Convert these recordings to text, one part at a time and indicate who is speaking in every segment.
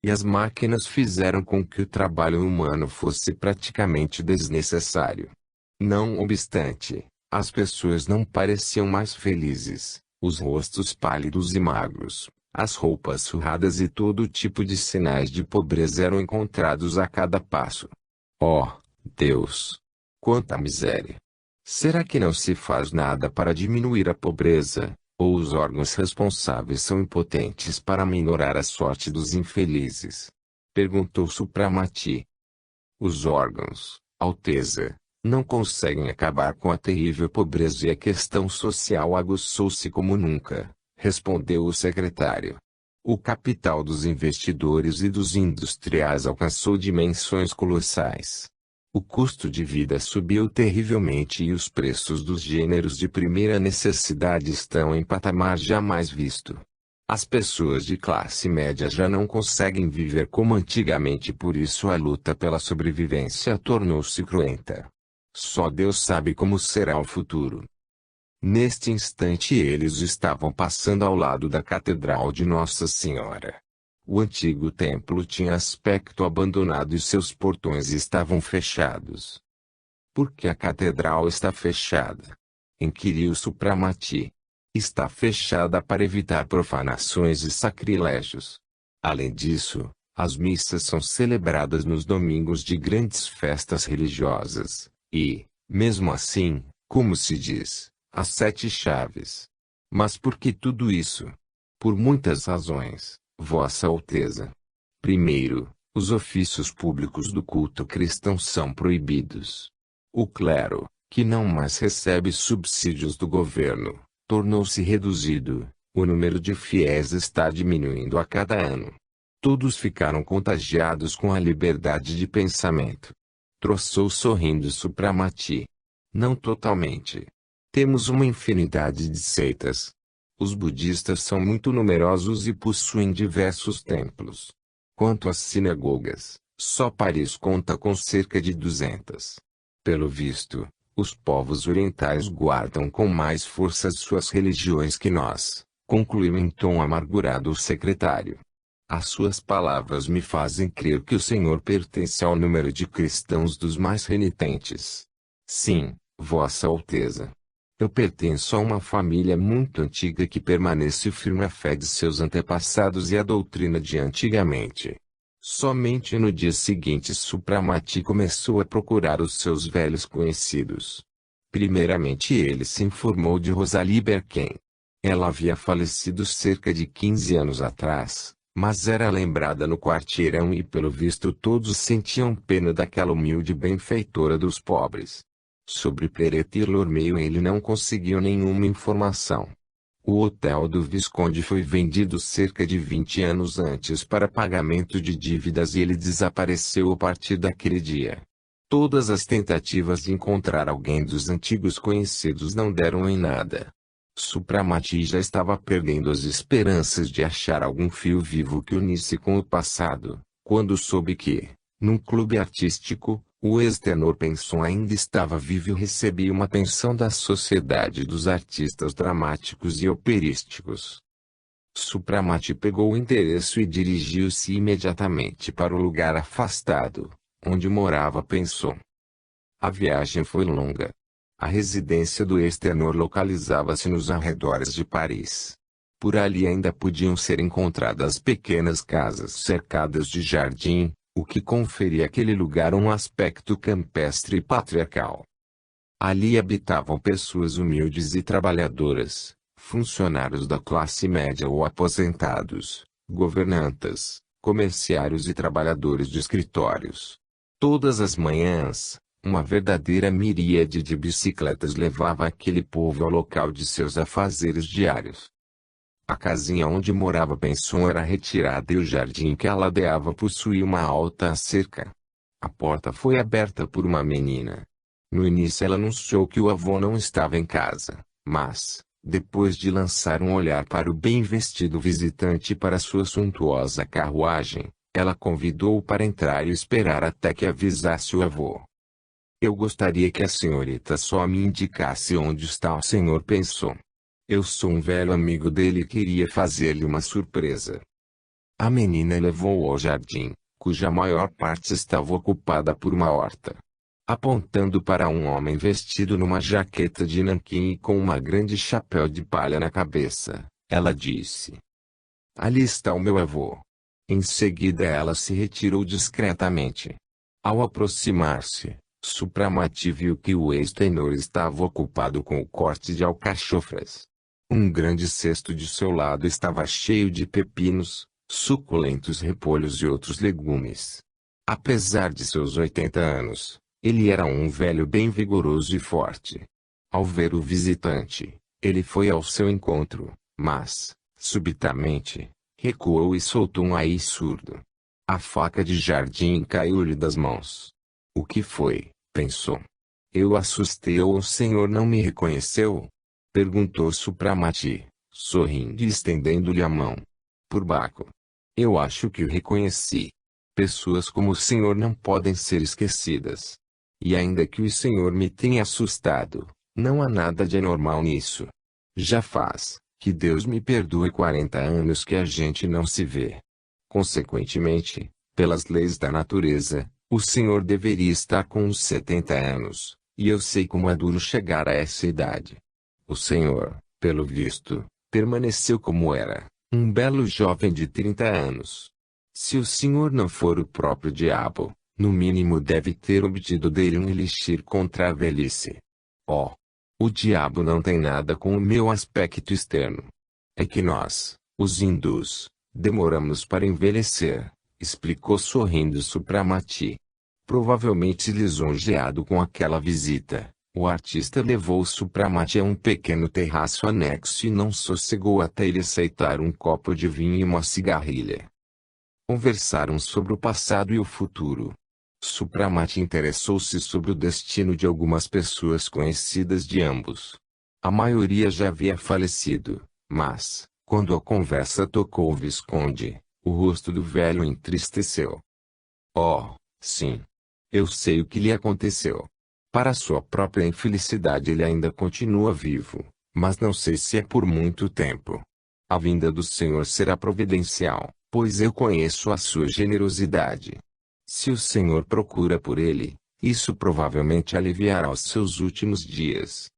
Speaker 1: e as máquinas fizeram com que o trabalho humano fosse praticamente desnecessário. Não obstante, as pessoas não pareciam mais felizes, os rostos pálidos e magros, as roupas surradas e todo tipo de sinais de pobreza eram encontrados a cada passo. Oh, Deus! Quanta miséria! Será que não se faz nada para diminuir a pobreza, ou os órgãos responsáveis são impotentes para minorar a sorte dos infelizes? Perguntou Supramati. Os órgãos, Alteza, não conseguem acabar com a terrível pobreza e a questão social aguçou-se como nunca, respondeu o secretário. O capital dos investidores e dos industriais alcançou dimensões colossais. O custo de vida subiu terrivelmente e os preços dos gêneros de primeira necessidade estão em patamar jamais visto. As pessoas de classe média já não conseguem viver como antigamente e por isso a luta pela sobrevivência tornou-se cruenta. Só Deus sabe como será o futuro. Neste instante eles estavam passando ao lado da Catedral de Nossa Senhora. O antigo templo tinha aspecto abandonado e seus portões estavam fechados. Por que a catedral está fechada? Inquiriu Supramati. Está fechada para evitar profanações e sacrilégios. Além disso, as missas são celebradas nos domingos de grandes festas religiosas, e, mesmo assim, como se diz, as 7 chaves. Mas por que tudo isso? Por muitas razões, Vossa Alteza. Primeiro, os ofícios públicos do culto cristão são proibidos. O clero, que não mais recebe subsídios do governo, tornou-se reduzido, o número de fiéis está diminuindo a cada ano. Todos ficaram contagiados com a liberdade de pensamento. Troçou sorrindo Supramati. Não totalmente. Temos uma infinidade de seitas. Os budistas são muito numerosos e possuem diversos templos. Quanto às sinagogas, só Paris conta com cerca de 200. Pelo visto, os povos orientais guardam com mais força suas religiões que nós, concluiu em tom amargurado o secretário. As suas palavras me fazem crer que o senhor pertence ao número de cristãos dos mais renitentes. Sim, Vossa Alteza. Eu pertenço a uma família muito antiga que permanece firme à fé de seus antepassados e à doutrina de antigamente. Somente no dia seguinte Supramati começou a procurar os seus velhos conhecidos. Primeiramente ele se informou de Rosalie Berquem. Ela havia falecido cerca de 15 anos atrás, mas era lembrada no quarteirão e pelo visto todos sentiam pena daquela humilde benfeitora dos pobres. Sobre Perete Lormeio ele não conseguiu nenhuma informação. O hotel do Visconde foi vendido cerca de 20 anos antes para pagamento de dívidas e ele desapareceu a partir daquele dia. Todas as tentativas de encontrar alguém dos antigos conhecidos não deram em nada. Supramati já estava perdendo as esperanças de achar algum fio vivo que unisse com o passado, quando soube que, num clube artístico, o ex-tenor Penson ainda estava vivo e recebia uma pensão da Sociedade dos Artistas Dramáticos e Operísticos. Supramati pegou o endereço e dirigiu-se imediatamente para o lugar afastado, onde morava Penson. A viagem foi longa. A residência do ex-tenor localizava-se nos arredores de Paris. Por ali ainda podiam ser encontradas pequenas casas cercadas de jardim, o que conferia àquele lugar um aspecto campestre e patriarcal. Ali habitavam pessoas humildes e trabalhadoras, funcionários da classe média ou aposentados, governantas, comerciários e trabalhadores de escritórios. Todas as manhãs, uma verdadeira miríade de bicicletas levava aquele povo ao local de seus afazeres diários. A casinha onde morava Penson era retirada e o jardim que a ladeava possuía uma alta cerca. A porta foi aberta por uma menina. No início ela anunciou que o avô não estava em casa, mas, depois de lançar um olhar para o bem vestido visitante e para sua suntuosa carruagem, ela convidou-o para entrar e esperar até que avisasse o avô. Eu gostaria que a senhorita só me indicasse onde está o senhor Penson. Eu sou um velho amigo dele e queria fazer-lhe uma surpresa. A menina levou-o ao jardim, cuja maior parte estava ocupada por uma horta. Apontando para um homem vestido numa jaqueta de nanquim e com uma grande chapéu de palha na cabeça, ela disse: "Ali está o meu avô." Em seguida ela se retirou discretamente. Ao aproximar-se, Supramati viu que o ex-tenor estava ocupado com o corte de alcachofras. Um grande cesto de seu lado estava cheio de pepinos, suculentos repolhos e outros legumes. Apesar de seus 80 anos, ele era um velho bem vigoroso e forte. Ao ver o visitante, ele foi ao seu encontro, mas, subitamente, recuou e soltou um ai surdo. A faca de jardim caiu-lhe das mãos. "O que foi?" pensou. "Eu assustei ou o senhor não me reconheceu?" perguntou Supramati, sorrindo e estendendo-lhe a mão. "Por Baco. Eu acho que o reconheci. Pessoas como o senhor não podem ser esquecidas. E ainda que o senhor me tenha assustado, não há nada de anormal nisso. Já faz, que Deus me perdoe, 40 anos que a gente não se vê. Consequentemente, pelas leis da natureza, o senhor deveria estar com uns 70 anos, e eu sei como é duro chegar a essa idade. O senhor, pelo visto, permaneceu como era, um belo jovem de 30 anos. Se o senhor não for o próprio diabo, no mínimo deve ter obtido dele um elixir contra a velhice. Oh! O diabo não tem nada com o meu aspecto externo. É que nós, os hindus, demoramos para envelhecer", explicou sorrindo Supramati. Provavelmente lisonjeado com aquela visita, o artista levou Supramati a um pequeno terraço anexo e não sossegou até ele aceitar um copo de vinho e uma cigarrilha. Conversaram sobre o passado e o futuro. Supramati interessou-se sobre o destino de algumas pessoas conhecidas de ambos. A maioria já havia falecido, mas, quando a conversa tocou o Visconde, o rosto do velho entristeceu. "Oh, sim. Eu sei o que lhe aconteceu. Para sua própria infelicidade ele ainda continua vivo, mas não sei se é por muito tempo. A vinda do Senhor será providencial, pois eu conheço a sua generosidade. Se o Senhor procura por ele, isso provavelmente aliviará os seus últimos dias.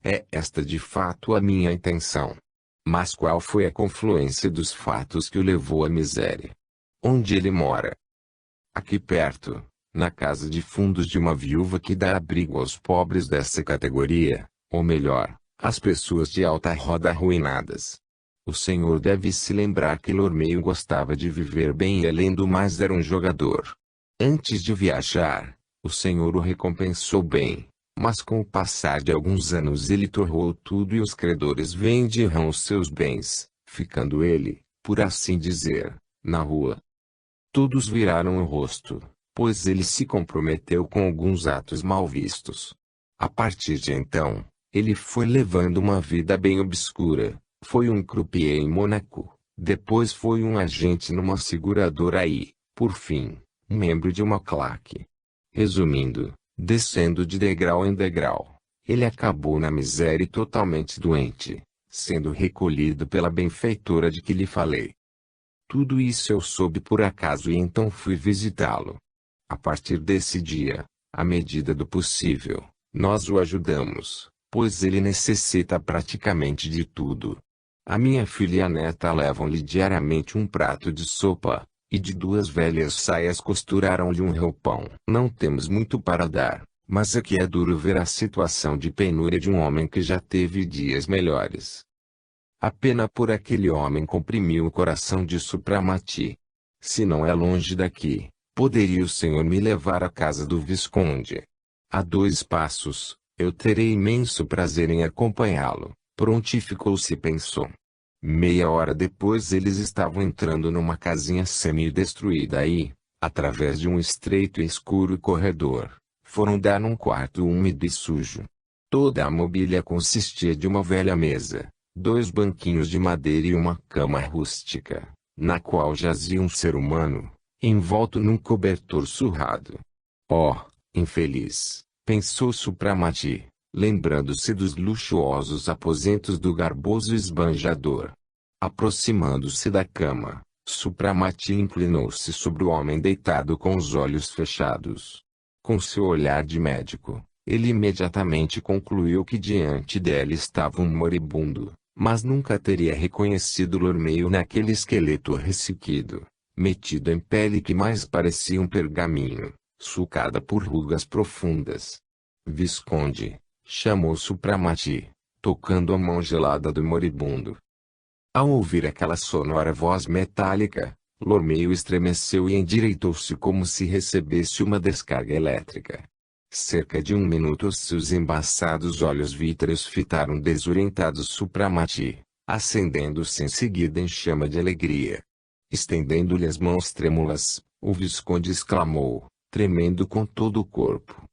Speaker 1: É esta de fato a minha intenção." "Mas qual foi a confluência dos fatos que o levou à miséria?" "Onde ele mora?" "Aqui perto, na casa de fundos de uma viúva que dá abrigo aos pobres dessa categoria, ou melhor, às pessoas de alta roda arruinadas. O senhor deve se lembrar que Lormeio gostava de viver bem e além do mais era um jogador. Antes de viajar, o senhor o recompensou bem, mas com o passar de alguns anos ele torrou tudo e os credores venderam os seus bens, ficando ele, por assim dizer, na rua. Todos viraram o rosto, pois ele se comprometeu com alguns atos mal vistos. A partir de então, ele foi levando uma vida bem obscura. Foi um croupier em Mônaco, depois foi um agente numa seguradora e, por fim, um membro de uma claque. Resumindo, descendo de degrau em degrau, ele acabou na miséria e totalmente doente, sendo recolhido pela benfeitora de que lhe falei. Tudo isso eu soube por acaso e então fui visitá-lo. A partir desse dia, à medida do possível, nós o ajudamos, pois ele necessita praticamente de tudo. A minha filha e a neta levam-lhe diariamente um prato de sopa, e de 2 velhas saias costuraram-lhe um roupão. Não temos muito para dar, mas aqui é duro ver a situação de penúria de um homem que já teve dias melhores. A pena por aquele homem comprimiu o coração de Supramati. Se não é longe daqui, poderia o senhor me levar à casa do Visconde? A 2 passos, eu terei imenso prazer em acompanhá-lo. Prontificou-se e pensou. Meia hora depois eles estavam entrando numa casinha semi-destruída e, através de um estreito e escuro corredor, foram dar num quarto úmido e sujo. Toda a mobília consistia de uma velha mesa, 2 banquinhos de madeira e uma cama rústica, na qual jazia um ser humano, envolto num cobertor surrado. Oh, infeliz, pensou Supramati, lembrando-se dos luxuosos aposentos do garboso esbanjador. Aproximando-se da cama, Supramati inclinou-se sobre o homem deitado com os olhos fechados. Com seu olhar de médico, ele imediatamente concluiu que diante dele estava um moribundo, mas nunca teria reconhecido Lormeio naquele esqueleto ressequido, metido em pele que mais parecia um pergaminho, sulcada por rugas profundas. Visconde, chamou Supramati, tocando a mão gelada do moribundo. Ao ouvir aquela sonora voz metálica, Lormeio estremeceu e endireitou-se como se recebesse uma descarga elétrica. Cerca de 1 minuto seus embaçados olhos vítreos fitaram desorientados Supramati, acendendo-se em seguida em chama de alegria. Estendendo-lhe as mãos trêmulas, o Visconde exclamou, tremendo com todo o corpo: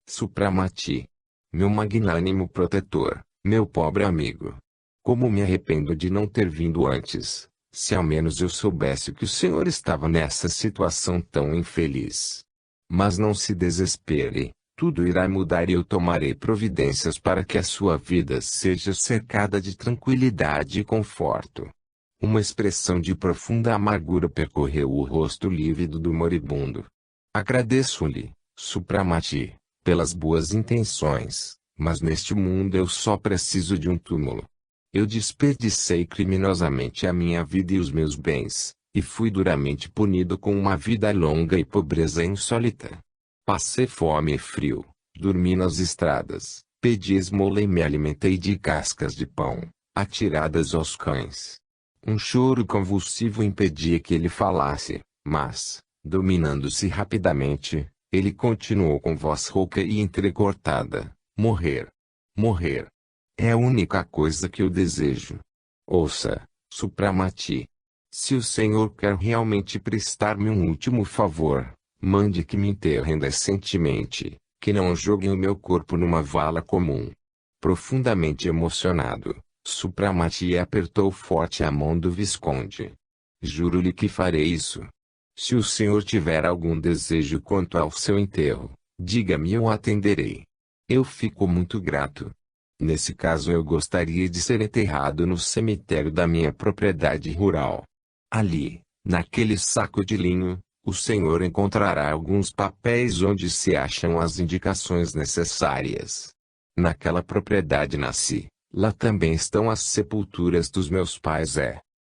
Speaker 1: Supramati, meu magnânimo protetor, meu pobre amigo! Como me arrependo de não ter vindo antes, se ao menos eu soubesse que o senhor estava nessa situação tão infeliz. Mas não se desespere, tudo irá mudar e eu tomarei providências para que a sua vida seja cercada de tranquilidade e conforto. Uma expressão de profunda amargura percorreu o rosto lívido do moribundo. Agradeço-lhe, Supramati, pelas boas intenções, mas neste mundo eu só preciso de um túmulo. Eu desperdicei criminosamente a minha vida e os meus bens, e fui duramente punido com uma vida longa e pobreza insólita. Passei fome e frio, dormi nas estradas, pedi esmola e me alimentei de cascas de pão, atiradas aos cães. Um choro convulsivo impedia que ele falasse, mas, dominando-se rapidamente, ele continuou com voz rouca e entrecortada: morrer. Morrer. É a única coisa que eu desejo. Ouça, Supramati. Se o senhor quer realmente prestar-me um último favor, mande que me enterrem decentemente, que não joguem o meu corpo numa vala comum. Profundamente emocionado, Supramati apertou forte a mão do Visconde. Juro-lhe que farei isso. Se o senhor tiver algum desejo quanto ao seu enterro, diga-me e eu atenderei. Eu fico muito grato. Nesse caso eu gostaria de ser enterrado no cemitério da minha propriedade rural. Ali, naquele saco de linho, o senhor encontrará alguns papéis onde se acham as indicações necessárias. Naquela propriedade nasci, lá também estão as sepulturas dos meus pais.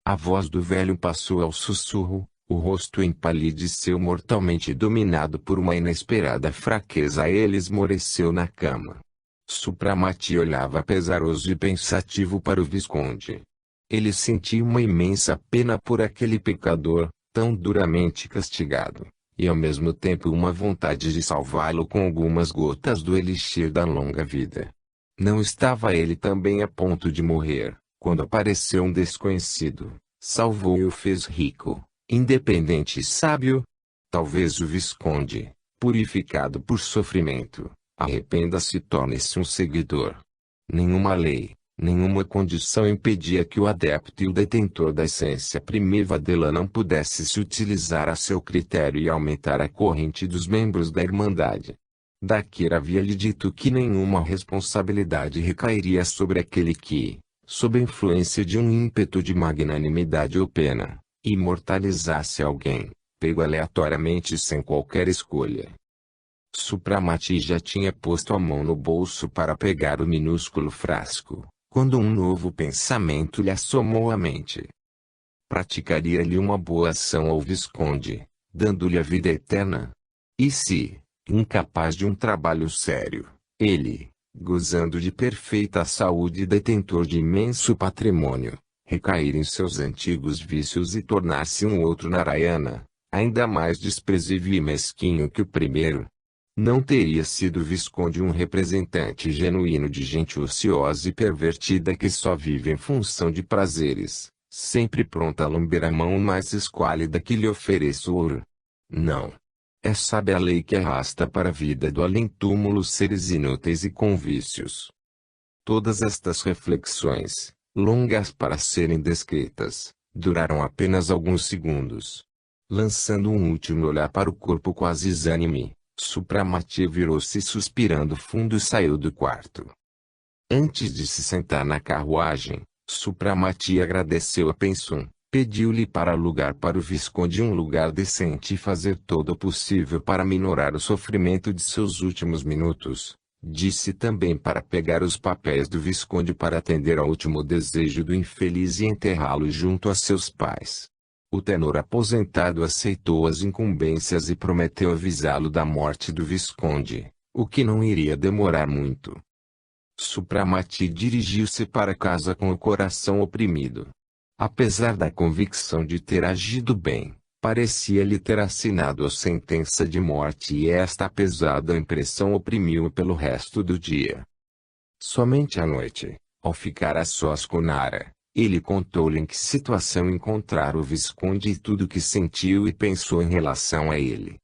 Speaker 1: A voz do velho passou ao sussurro, o rosto empalideceu mortalmente dominado por uma inesperada fraqueza. Ele esmoreceu na cama. Supramati olhava pesaroso e pensativo para o Visconde. Ele sentia uma imensa pena por aquele pecador, tão duramente castigado, e ao mesmo tempo uma vontade de salvá-lo com algumas gotas do elixir da longa vida. Não estava ele também a ponto de morrer, quando apareceu um desconhecido, salvou e o fez rico, independente e sábio? Talvez o Visconde, purificado por sofrimento, arrependa-se e torne-se um seguidor. Nenhuma lei, nenhuma condição impedia que o adepto e o detentor da essência primitiva dela não pudesse se utilizar a seu critério e aumentar a corrente dos membros da Irmandade. Daquir havia-lhe dito que nenhuma responsabilidade recairia sobre aquele que, sob a influência de um ímpeto de magnanimidade ou pena, imortalizasse alguém, pego aleatoriamente sem qualquer escolha. Supramati já tinha posto a mão no bolso para pegar o minúsculo frasco, quando um novo pensamento lhe assomou à mente. Praticaria-lhe uma boa ação ao Visconde, dando-lhe a vida eterna? E se, incapaz de um trabalho sério, ele, gozando de perfeita saúde e detentor de imenso patrimônio, recair em seus antigos vícios e tornar-se um outro Narayana, ainda mais desprezível e mesquinho que o primeiro? Não teria sido o Visconde um representante genuíno de gente ociosa e pervertida que só vive em função de prazeres, sempre pronta a lamber a mão mais esquálida que lhe ofereça o ouro? Não. É sábia a lei que arrasta para a vida do além-túmulo seres inúteis e com vícios. Todas estas reflexões, longas para serem descritas, duraram apenas alguns segundos. Lançando um último olhar para o corpo quase exânime, Supramati virou-se suspirando fundo e saiu do quarto. Antes de se sentar na carruagem, Supramati agradeceu a Pensum, Pediu-lhe para alugar para o Visconde um lugar decente e fazer todo o possível para minorar o sofrimento de seus últimos minutos. Disse também para pegar os papéis do Visconde para atender ao último desejo do infeliz e enterrá-lo junto a seus pais. O tenor aposentado aceitou as incumbências e prometeu avisá-lo da morte do Visconde, o que não iria demorar muito. Supramati dirigiu-se para casa com o coração oprimido. Apesar da convicção de ter agido bem, parecia-lhe ter assinado a sentença de morte e esta pesada impressão oprimiu-o pelo resto do dia. Somente à noite, ao ficar a sós com Nara, ele contou-lhe em que situação encontrara o Visconde e tudo o que sentiu e pensou em relação a ele.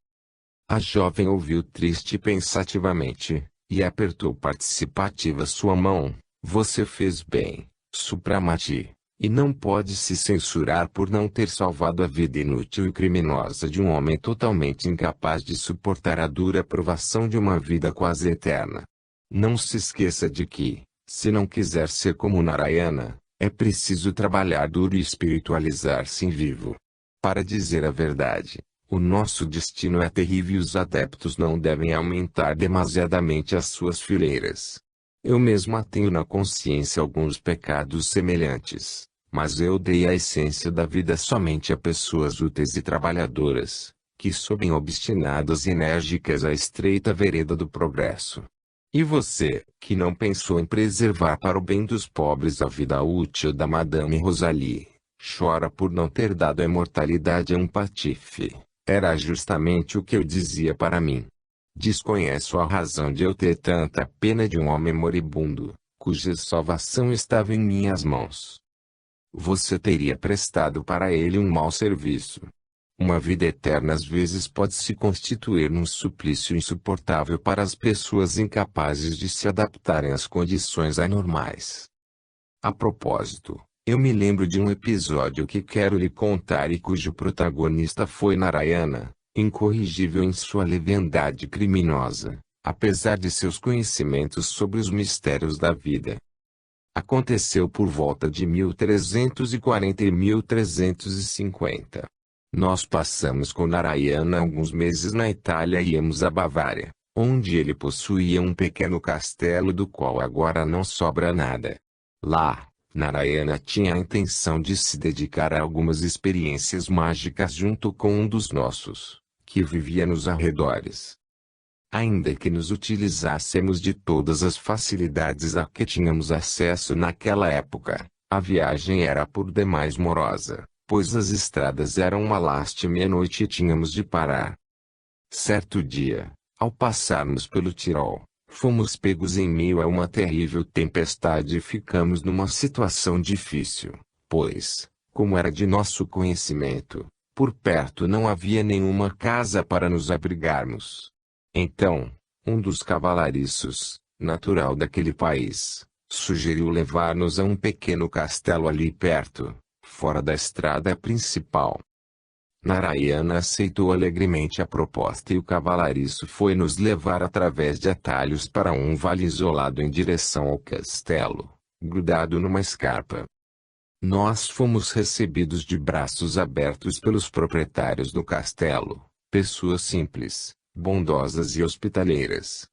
Speaker 1: A jovem ouviu triste e pensativamente, e apertou participativa sua mão. Você fez bem, Supramati, e não pode se censurar por não ter salvado a vida inútil e criminosa de um homem totalmente incapaz de suportar a dura provação de uma vida quase eterna. Não se esqueça de que, se não quiser ser como Narayana, é preciso trabalhar duro e espiritualizar-se em vivo. Para dizer a verdade, o nosso destino é terrível e os adeptos não devem aumentar demasiadamente as suas fileiras. Eu mesma tenho na consciência alguns pecados semelhantes, mas eu dei a essência da vida somente a pessoas úteis e trabalhadoras, que sobem obstinadas e enérgicas a estreita vereda do progresso. E você, que não pensou em preservar para o bem dos pobres a vida útil da Madame Rosalie, chora por não ter dado a imortalidade a um patife. Era justamente o que eu dizia para mim. Desconheço a razão de eu ter tanta pena de um homem moribundo, cuja salvação estava em minhas mãos. Você teria prestado para ele um mau serviço. Uma vida eterna às vezes pode se constituir num suplício insuportável para as pessoas incapazes de se adaptarem às condições anormais. A propósito, eu me lembro de um episódio que quero lhe contar e cujo protagonista foi Narayana, incorrigível em sua leviandade criminosa, apesar de seus conhecimentos sobre os mistérios da vida. Aconteceu por volta de 1340 e 1350. Nós passamos com Narayana alguns meses na Itália e íamos à Bavária, onde ele possuía um pequeno castelo do qual agora não sobra nada. Lá, Narayana tinha a intenção de se dedicar a algumas experiências mágicas junto com um dos nossos, que vivia nos arredores. Ainda que nos utilizássemos de todas as facilidades a que tínhamos acesso naquela época, a viagem era por demais morosa, pois as estradas eram uma lástima e à noite tínhamos de parar. Certo dia, ao passarmos pelo Tirol, fomos pegos em meio a uma terrível tempestade e ficamos numa situação difícil, pois, como era de nosso conhecimento, por perto não havia nenhuma casa para nos abrigarmos. Então, um dos cavalariços, natural daquele país, sugeriu levar-nos a um pequeno castelo ali perto, fora da estrada principal. Narayana aceitou alegremente a proposta e o cavalariço foi nos levar através de atalhos para um vale isolado em direção ao castelo, grudado numa escarpa. Nós fomos recebidos de braços abertos pelos proprietários do castelo, pessoas simples, bondosas e hospitaleiras.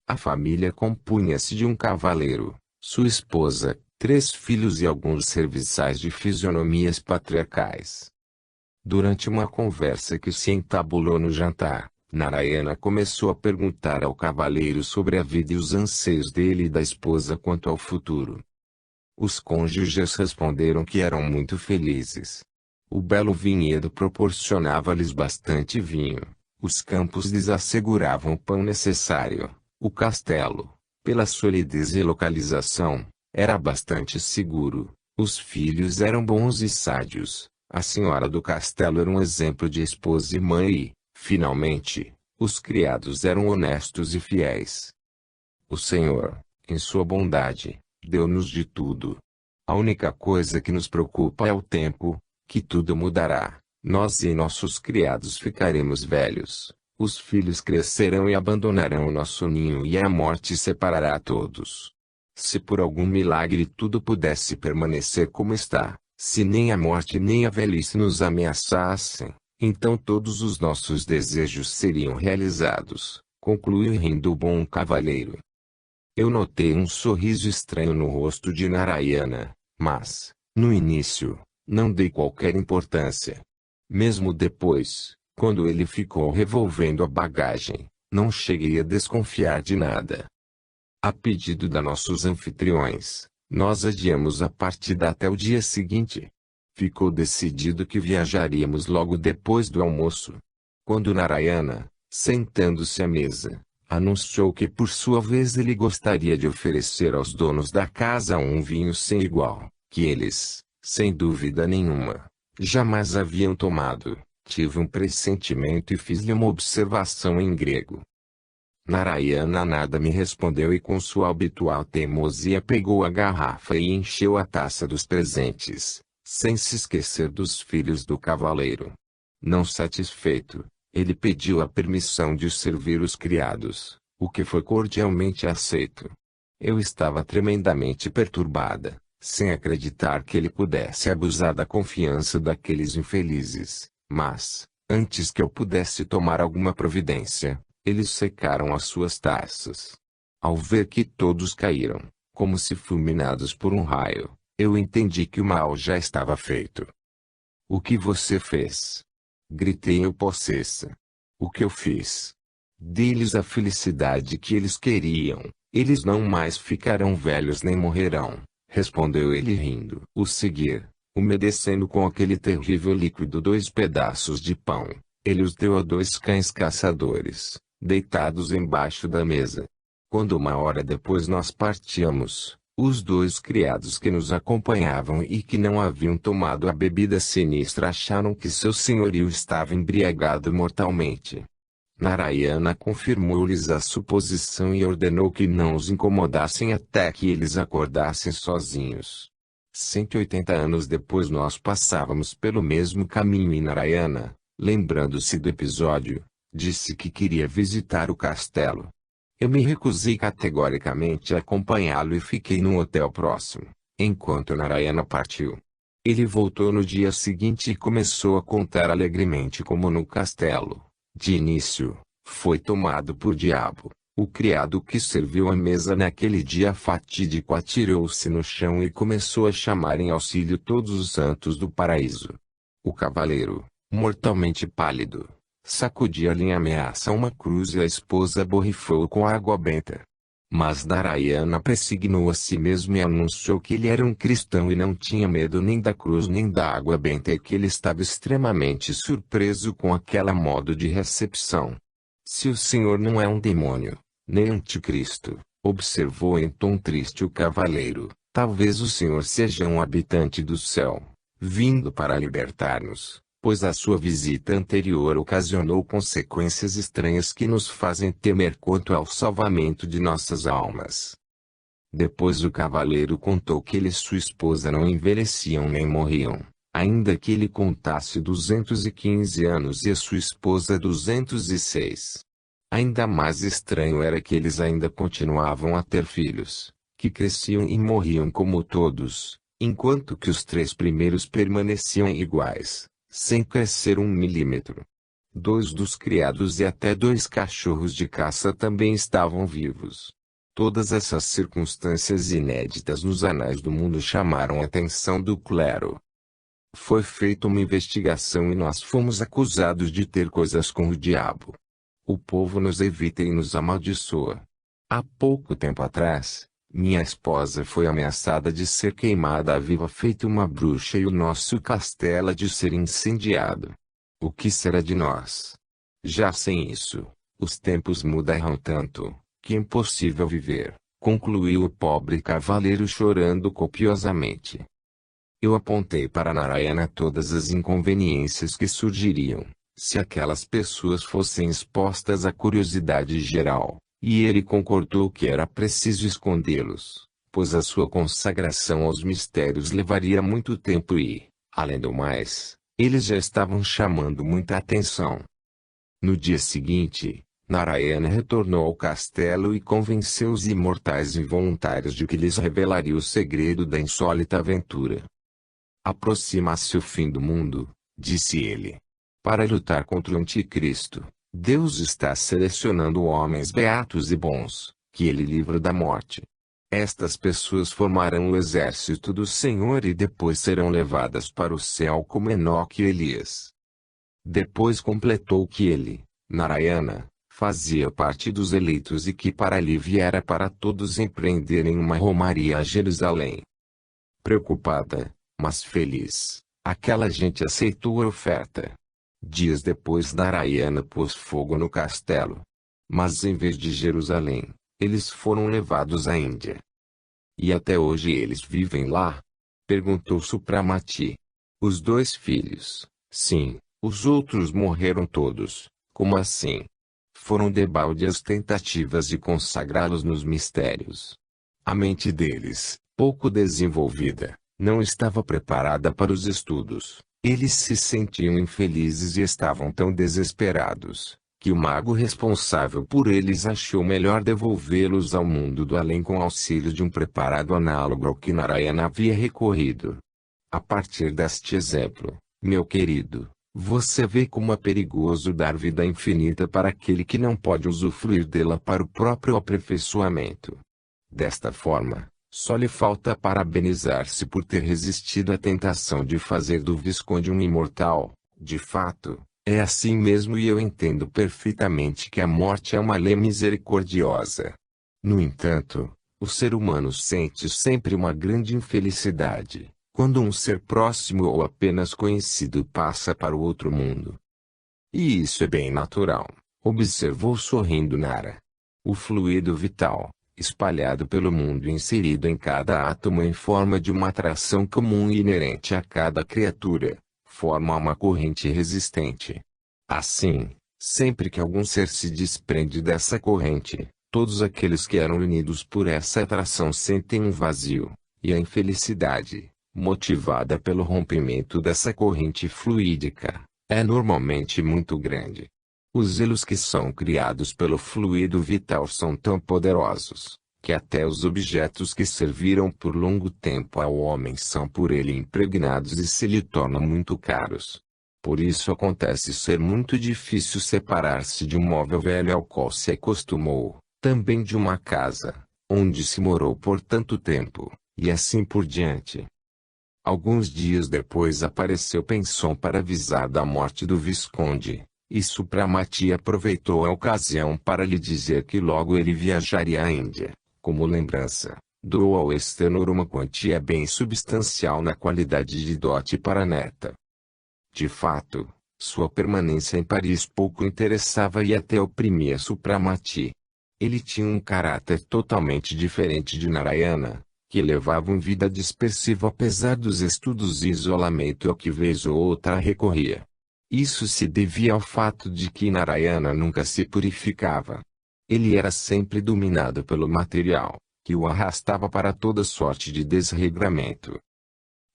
Speaker 1: A família compunha-se de um cavaleiro, sua esposa, 3 filhos e alguns serviçais de fisionomias patriarcais. Durante uma conversa que se entabulou no jantar, Narayana começou a perguntar ao cavaleiro sobre a vida e os anseios dele e da esposa quanto ao futuro. Os cônjuges responderam que eram muito felizes. O belo vinhedo proporcionava-lhes bastante vinho. Os campos lhes asseguravam o pão necessário. O castelo, pela solidez e localização, era bastante seguro. Os filhos eram bons e sádios. A senhora do castelo era um exemplo de esposa e mãe e, finalmente, os criados eram honestos e fiéis. O Senhor, em sua bondade, deu-nos de tudo. A única coisa que nos preocupa é o tempo, que tudo mudará. Nós e nossos criados ficaremos velhos, os filhos crescerão e abandonarão o nosso ninho e a morte separará a todos. Se por algum milagre tudo pudesse permanecer como está, Se nem a morte nem a velhice nos ameaçassem, então todos os nossos desejos seriam realizados, concluiu rindo o bom cavaleiro. Eu notei um sorriso estranho no rosto de Narayana, mas, no início, não dei qualquer importância. Mesmo depois, quando ele ficou revolvendo a bagagem, não cheguei a desconfiar de nada. A pedido da nossos anfitriões, nós adiamos a partida até o dia seguinte. Ficou decidido que viajaríamos logo depois do almoço. Quando Narayana, sentando-se à mesa, anunciou que por sua vez ele gostaria de oferecer aos donos da casa um vinho sem igual, que eles, sem dúvida nenhuma, jamais haviam tomado, tive um pressentimento e fiz-lhe uma observação em grego. Narayana nada me respondeu e com sua habitual teimosia pegou a garrafa e encheu a taça dos presentes, sem se esquecer dos filhos do cavaleiro. Não satisfeito, ele pediu a permissão de servir os criados, o que foi cordialmente aceito. Eu estava tremendamente perturbada, sem acreditar que ele pudesse abusar da confiança daqueles infelizes, mas, antes que eu pudesse tomar alguma providência, eles secaram as suas taças. Ao ver que todos caíram, como se fulminados por um raio, eu entendi que o mal já estava feito. O que você fez? Gritei eu possessa. O que eu fiz? Dei-lhes a felicidade que eles queriam. Eles não mais ficarão velhos nem morrerão, respondeu ele rindo. O seguir, umedecendo com aquele terrível líquido 2 pedaços de pão, ele os deu a 2 cães caçadores, deitados embaixo da mesa. Quando 1 hora depois nós partíamos, os 2 criados que nos acompanhavam e que não haviam tomado a bebida sinistra acharam que seu senhorio estava embriagado mortalmente. Narayana confirmou-lhes a suposição e ordenou que não os incomodassem até que eles acordassem sozinhos. 180 anos depois nós passávamos pelo mesmo caminho e Narayana, lembrando-se do episódio, disse que queria visitar o castelo. Eu me recusei categoricamente a acompanhá-lo e fiquei num hotel próximo, enquanto Narayana partiu. Ele voltou no dia seguinte e começou a contar alegremente como no castelo, de início, foi tomado por diabo. O criado que serviu a mesa naquele dia fatídico atirou-se no chão e começou a chamar em auxílio todos os santos do paraíso. O cavaleiro, mortalmente pálido, sacudia-lhe em ameaça uma cruz e a esposa borrifou com água benta. Mas Narayana persignou a si mesmo e anunciou que ele era um cristão e não tinha medo nem da cruz nem da água benta e que ele estava extremamente surpreso com aquela modo de recepção. Se o senhor não é um demônio, nem anticristo, observou em tom triste o cavaleiro, talvez o senhor seja um habitante do céu, vindo para libertar-nos, pois a sua visita anterior ocasionou consequências estranhas que nos fazem temer quanto ao salvamento de nossas almas. Depois o cavaleiro contou que ele e sua esposa não envelheciam nem morriam, ainda que ele contasse 215 anos e a sua esposa 206. Ainda mais estranho era que eles ainda continuavam a ter filhos, que cresciam e morriam como todos, enquanto que os 3 primeiros permaneciam iguais, sem crescer 1 milímetro. 2 dos criados e até 2 cachorros de caça também estavam vivos. Todas essas circunstâncias inéditas nos anais do mundo chamaram a atenção do clero. Foi feita uma investigação e nós fomos acusados de ter coisas com o diabo. O povo nos evita e nos amaldiçoa. Há pouco tempo atrás, minha esposa foi ameaçada de ser queimada viva feito uma bruxa e o nosso castelo de ser incendiado. O que será de nós? Já sem isso, os tempos mudaram tanto, que é impossível viver, concluiu o pobre cavaleiro chorando copiosamente. Eu apontei para Narayana todas as inconveniências que surgiriam, se aquelas pessoas fossem expostas à curiosidade geral, e ele concordou que era preciso escondê-los, pois a sua consagração aos mistérios levaria muito tempo e, além do mais, eles já estavam chamando muita atenção. No dia seguinte, Narayana retornou ao castelo e convenceu os imortais involuntários de que lhes revelaria o segredo da insólita aventura. Aproxima-se o fim do mundo, disse ele. Para lutar contra o anticristo, Deus está selecionando homens beatos e bons, que ele livra da morte. Estas pessoas formarão o exército do Senhor e depois serão levadas para o céu como Enoque e Elias. Depois completou que ele, Narayana, fazia parte dos eleitos e que para ali viera para todos empreenderem uma romaria a Jerusalém. Preocupada, mas feliz, aquela gente aceitou a oferta. Dias depois Narayana pôs fogo no castelo. Mas em vez de Jerusalém, eles foram levados à Índia. E até hoje eles vivem lá? Perguntou Supramati. Os 2 filhos, sim, os outros morreram todos. Como assim? Foram debalde as tentativas de consagrá-los nos mistérios. A mente deles, pouco desenvolvida, não estava preparada para os estudos. Eles se sentiam infelizes e estavam tão desesperados, que o mago responsável por eles achou melhor devolvê-los ao mundo do além com auxílio de um preparado análogo ao que Narayana havia recorrido. A partir deste exemplo, meu querido, você vê como é perigoso dar vida infinita para aquele que não pode usufruir dela para o próprio aperfeiçoamento. Desta forma, só lhe falta parabenizar-se por ter resistido à tentação de fazer do Visconde um imortal. De fato, é assim mesmo e eu entendo perfeitamente que a morte é uma lei misericordiosa. No entanto, o ser humano sente sempre uma grande infelicidade, quando um ser próximo ou apenas conhecido passa para o outro mundo. E isso é bem natural, observou sorrindo Nara. O fluido vital, espalhado pelo mundo e inserido em cada átomo em forma de uma atração comum e inerente a cada criatura, forma uma corrente resistente. Assim, sempre que algum ser se desprende dessa corrente, todos aqueles que eram unidos por essa atração sentem um vazio, e a infelicidade, motivada pelo rompimento dessa corrente fluídica, é normalmente muito grande. Os elos que são criados pelo fluido vital são tão poderosos, que até os objetos que serviram por longo tempo ao homem são por ele impregnados e se lhe tornam muito caros. Por isso acontece ser muito difícil separar-se de um móvel velho ao qual se acostumou, também de uma casa, onde se morou por tanto tempo, e assim por diante. Alguns dias depois apareceu Penson para avisar da morte do Visconde. E Supramati aproveitou a ocasião para lhe dizer que logo ele viajaria à Índia. Como lembrança, doou ao extenor uma quantia bem substancial na qualidade de dote para a neta. De fato, sua permanência em Paris pouco interessava e até oprimia Supramati. Ele tinha um caráter totalmente diferente de Narayana, que levava uma vida dispersiva apesar dos estudos e isolamento ao que vez ou outra recorria. Isso se devia ao fato de que Narayana nunca se purificava. Ele era sempre dominado pelo material, que o arrastava para toda sorte de desregramento.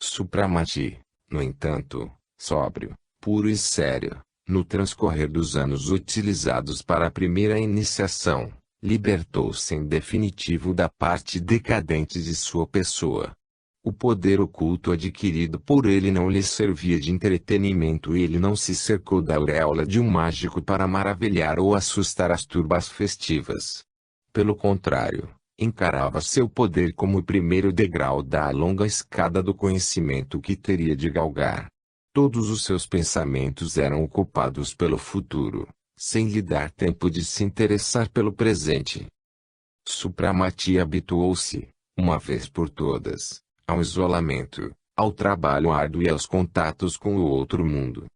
Speaker 1: Supramati, no entanto, sóbrio, puro e sério, no transcorrer dos anos utilizados para a primeira iniciação, libertou-se em definitivo da parte decadente de sua pessoa. O poder oculto adquirido por ele não lhe servia de entretenimento e ele não se cercou da auréola de um mágico para maravilhar ou assustar as turbas festivas. Pelo contrário, encarava seu poder como o primeiro degrau da longa escada do conhecimento que teria de galgar. Todos os seus pensamentos eram ocupados pelo futuro, sem lhe dar tempo de se interessar pelo presente. Supramati habituou-se, uma vez por todas, ao isolamento, ao trabalho árduo e aos contatos com o outro mundo.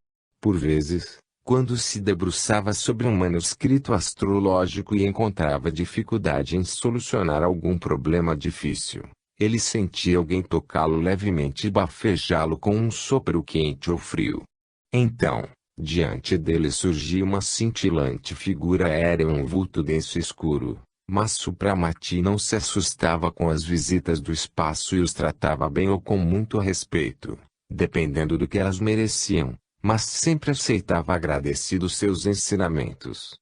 Speaker 1: Por vezes, quando se debruçava sobre um manuscrito astrológico e encontrava dificuldade em solucionar algum problema difícil, ele sentia alguém tocá-lo levemente e bafejá-lo com um sopro quente ou frio. Então, diante dele surgia uma cintilante figura aérea, um vulto denso e escuro. Mas Supramati não se assustava com as visitas do espaço e os tratava bem ou com muito respeito, dependendo do que elas mereciam, mas sempre aceitava agradecido seus ensinamentos.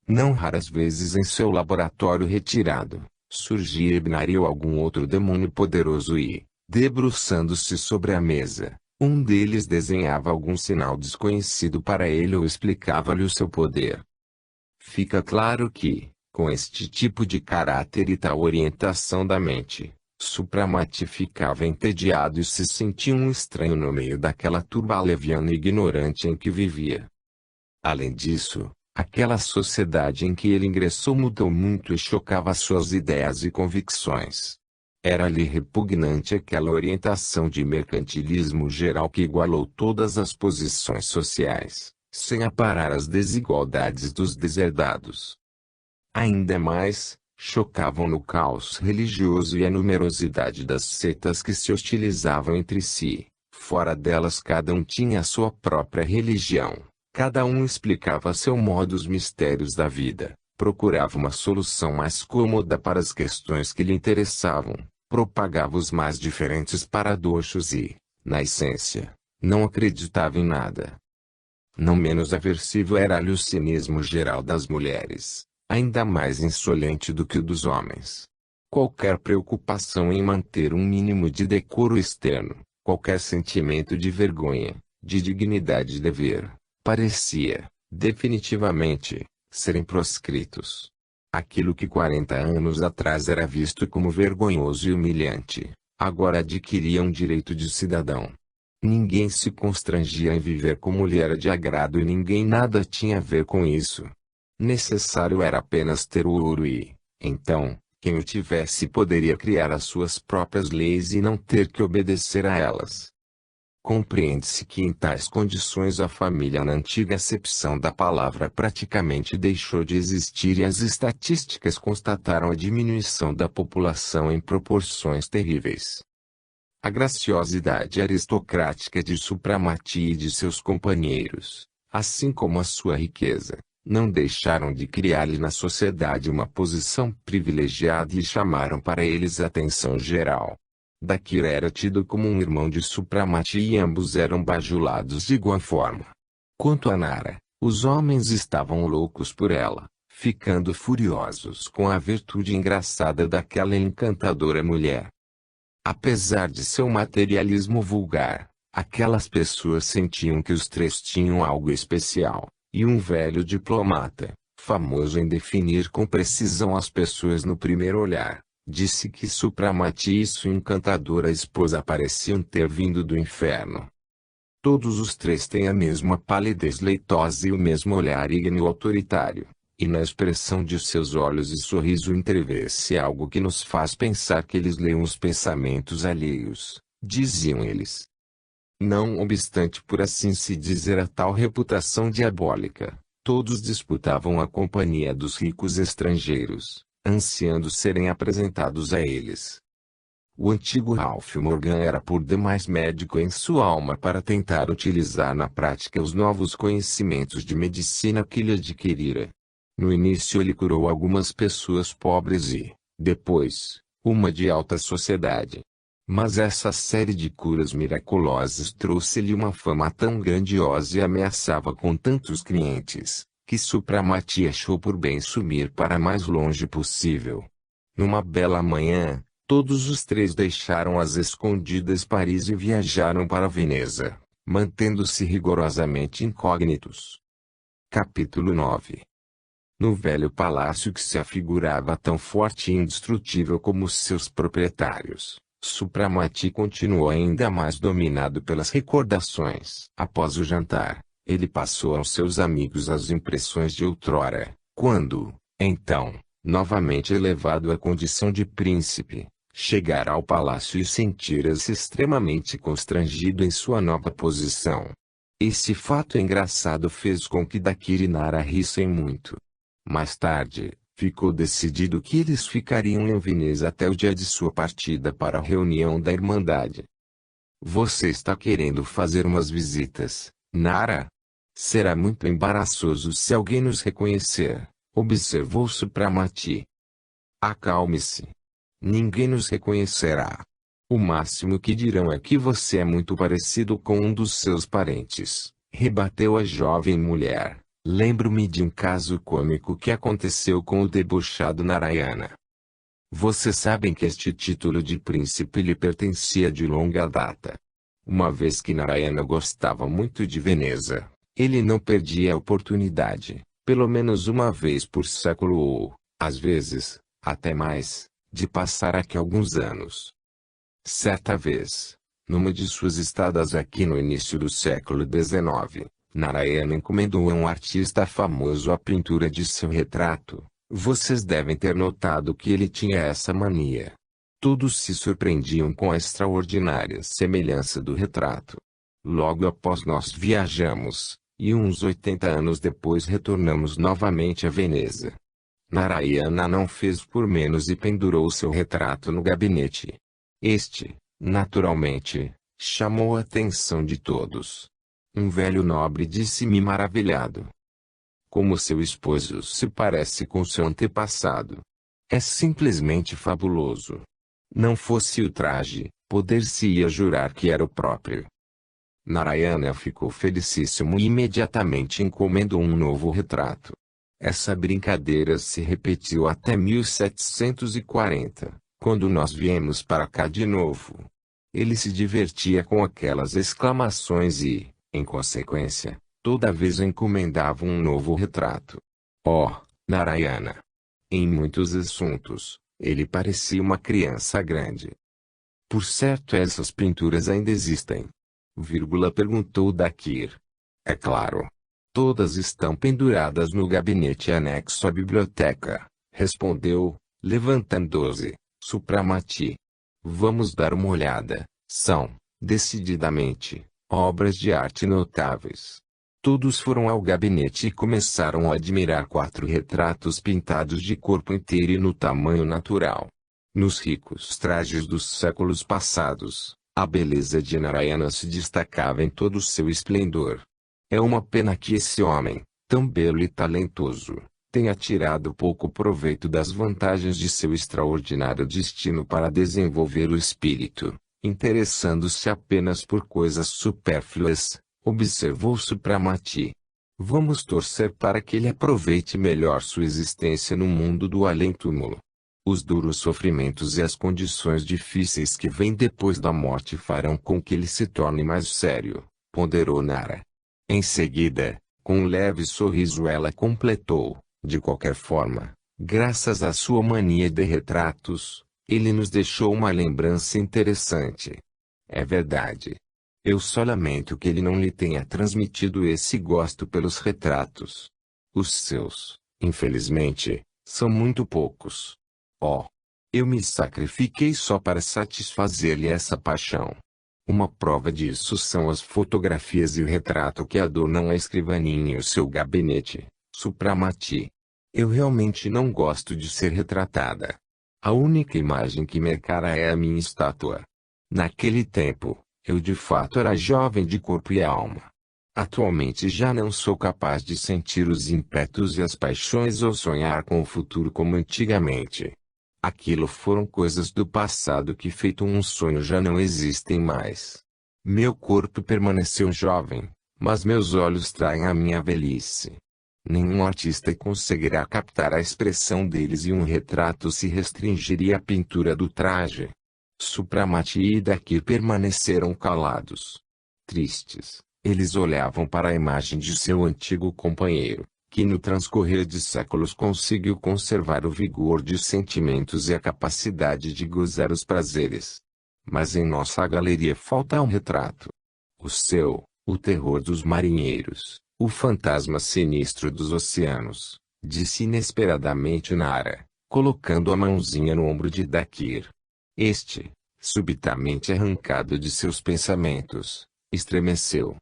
Speaker 1: Não raras vezes em seu laboratório retirado, surgia Ibnari ou algum outro demônio poderoso e, Debruçando-se sobre a mesa, um deles desenhava algum sinal desconhecido para ele ou explicava-lhe o seu poder. Fica claro que, com este tipo de caráter e tal orientação da mente, Supramati ficava entediado e se sentia um estranho no meio daquela turba leviana e ignorante em que vivia. Além disso, aquela sociedade em que ele ingressou mudou muito e chocava suas ideias e convicções. Era-lhe repugnante aquela orientação de mercantilismo geral que igualou todas as posições sociais, sem aparar as desigualdades dos deserdados. Ainda mais, chocavam no caos religioso e a numerosidade das seitas que se hostilizavam entre si. Fora delas cada um tinha a sua própria religião, cada um explicava a seu modo os mistérios da vida, procurava uma solução mais cômoda para as questões que lhe interessavam, propagava os mais diferentes paradoxos e, na essência, não acreditava em nada. Não menos aversivo era-lhe o cinismo geral das mulheres, ainda mais insolente do que o dos homens. Qualquer preocupação em manter um mínimo de decoro externo, qualquer sentimento de vergonha, de dignidade e dever, parecia, definitivamente, serem proscritos. Aquilo que 40 anos atrás era visto como vergonhoso e humilhante, agora adquiria um direito de cidadão. Ninguém se constrangia em viver como lhe era de agrado e ninguém nada tinha a ver com isso. Necessário era apenas ter o ouro e, então, quem o tivesse poderia criar as suas próprias leis e não ter que obedecer a elas. Compreende-se que em tais condições a família na antiga acepção da palavra praticamente deixou de existir e as estatísticas constataram a diminuição da população em proporções terríveis. A graciosidade aristocrática de Supramati e de seus companheiros, assim como a sua riqueza, não deixaram de criar-lhe na sociedade uma posição privilegiada e chamaram para eles a atenção geral. Dakir era tido como um irmão de Supramati e ambos eram bajulados de igual forma. Quanto a Nara, os homens estavam loucos por ela, ficando furiosos com a virtude engraçada daquela encantadora mulher. Apesar de seu materialismo vulgar, aquelas pessoas sentiam que os três tinham algo especial, e um velho diplomata, famoso em definir com precisão as pessoas no primeiro olhar, disse que Supramati e sua encantadora esposa pareciam ter vindo do inferno. Todos os três têm a mesma palidez leitosa e o mesmo olhar ígneo autoritário, e na expressão de seus olhos e sorriso entrevê-se algo que nos faz pensar que eles leem os pensamentos alheios, diziam eles. Não obstante por assim se dizer a tal reputação diabólica, todos disputavam a companhia dos ricos estrangeiros, ansiando serem apresentados a eles. O antigo Ralph Morgan era por demais médico em sua alma para tentar utilizar na prática os novos conhecimentos de medicina que ele adquirira. No início ele curou algumas pessoas pobres e, depois, uma de alta sociedade. Mas essa série de curas miraculosas trouxe-lhe uma fama tão grandiosa e ameaçava com tantos clientes, que Supramati achou por bem sumir para mais longe possível. Numa bela manhã, todos os três deixaram às escondidas Paris e viajaram para Veneza, mantendo-se rigorosamente incógnitos. Capítulo 9. No velho palácio que se afigurava tão forte e indestrutível como seus proprietários, Supramati continuou ainda mais dominado pelas recordações. Após o jantar, ele passou aos seus amigos as impressões de outrora, quando, então, novamente elevado à condição de príncipe, chegara ao palácio e sentira-se extremamente constrangido em sua nova posição. Esse fato engraçado fez com que Dakir e Nara rissem muito. Mais tarde, ficou decidido que eles ficariam em Veneza até o dia de sua partida para a reunião da Irmandade. Você está querendo fazer umas visitas, Nara? Será muito embaraçoso se alguém nos reconhecer, observou Supramati. Acalme-se. Ninguém nos reconhecerá. O máximo que dirão é que você é muito parecido com um dos seus parentes, rebateu a jovem mulher. Lembro-me de um caso cômico que aconteceu com o debochado Narayana. Vocês sabem que este título de príncipe lhe pertencia de longa data. Uma vez que Narayana gostava muito de Veneza, ele não perdia a oportunidade, pelo menos uma vez por século ou, às vezes, até mais, de passar aqui alguns anos. Certa vez, numa de suas estadas aqui no início do século XIX, Narayana encomendou a um artista famoso a pintura de seu retrato. Vocês devem ter notado que ele tinha essa mania. Todos se surpreendiam com a extraordinária semelhança do retrato. Logo após nós viajamos, e uns 80 anos depois retornamos novamente a Veneza. Narayana não fez por menos e pendurou seu retrato no gabinete. Este, naturalmente, chamou a atenção de todos. Um velho nobre disse-me maravilhado: como seu esposo se parece com seu antepassado. É simplesmente fabuloso. Não fosse o traje, poder-se-ia jurar que era o próprio. Narayana ficou felicíssimo e imediatamente encomendou um novo retrato. Essa brincadeira se repetiu até 1740, quando nós viemos para cá de novo. Ele se divertia com aquelas exclamações e, em consequência, toda vez encomendava um novo retrato. Oh, Narayana! Em muitos assuntos, ele parecia uma criança grande. Por certo, essas pinturas ainda existem? Perguntou Dakir. É claro. Todas estão penduradas no gabinete anexo à biblioteca, respondeu, levantando-se, Supramati. Vamos dar uma olhada. São, decididamente, obras de arte notáveis. Todos foram ao gabinete e começaram a admirar 4 retratos pintados de corpo inteiro e no tamanho natural. Nos ricos trajes dos séculos passados, a beleza de Narayana se destacava em todo o seu esplendor. É uma pena que esse homem, tão belo e talentoso, tenha tirado pouco proveito das vantagens de seu extraordinário destino para desenvolver o espírito, interessando-se apenas por coisas supérfluas, observou Supramati. Vamos torcer para que ele aproveite melhor sua existência no mundo do além-túmulo. Os duros sofrimentos e as condições difíceis que vêm depois da morte farão com que ele se torne mais sério, ponderou Nara. Em seguida, com um leve sorriso ela completou, de qualquer forma, graças à sua mania de retratos, ele nos deixou uma lembrança interessante. É verdade. Eu só lamento que ele não lhe tenha transmitido esse gosto pelos retratos. Os seus, infelizmente, são muito poucos. Oh! Eu me sacrifiquei só para satisfazer-lhe essa paixão. Uma prova disso são as fotografias e o retrato que adornam a escrivaninha e o seu gabinete, Supramati. Eu realmente não gosto de ser retratada. A única imagem que me encara é a minha estátua. Naquele tempo, eu de fato era jovem de corpo e alma. Atualmente já não sou capaz de sentir os ímpetos e as paixões ou sonhar com o futuro como antigamente. Aquilo foram coisas do passado que, feito um sonho, já não existem mais. Meu corpo permaneceu jovem, mas meus olhos traem a minha velhice. Nenhum artista conseguirá captar a expressão deles e um retrato se restringiria à pintura do traje. Supramati e Dakir permaneceram calados. Tristes, eles olhavam para a imagem de seu antigo companheiro, que no transcorrer de séculos conseguiu conservar o vigor de sentimentos e a capacidade de gozar os prazeres. Mas em nossa galeria falta um retrato. O seu, o terror dos marinheiros, o fantasma sinistro dos oceanos, disse inesperadamente Nara, colocando a mãozinha no ombro de Dakir. Este, subitamente arrancado de seus pensamentos, estremeceu.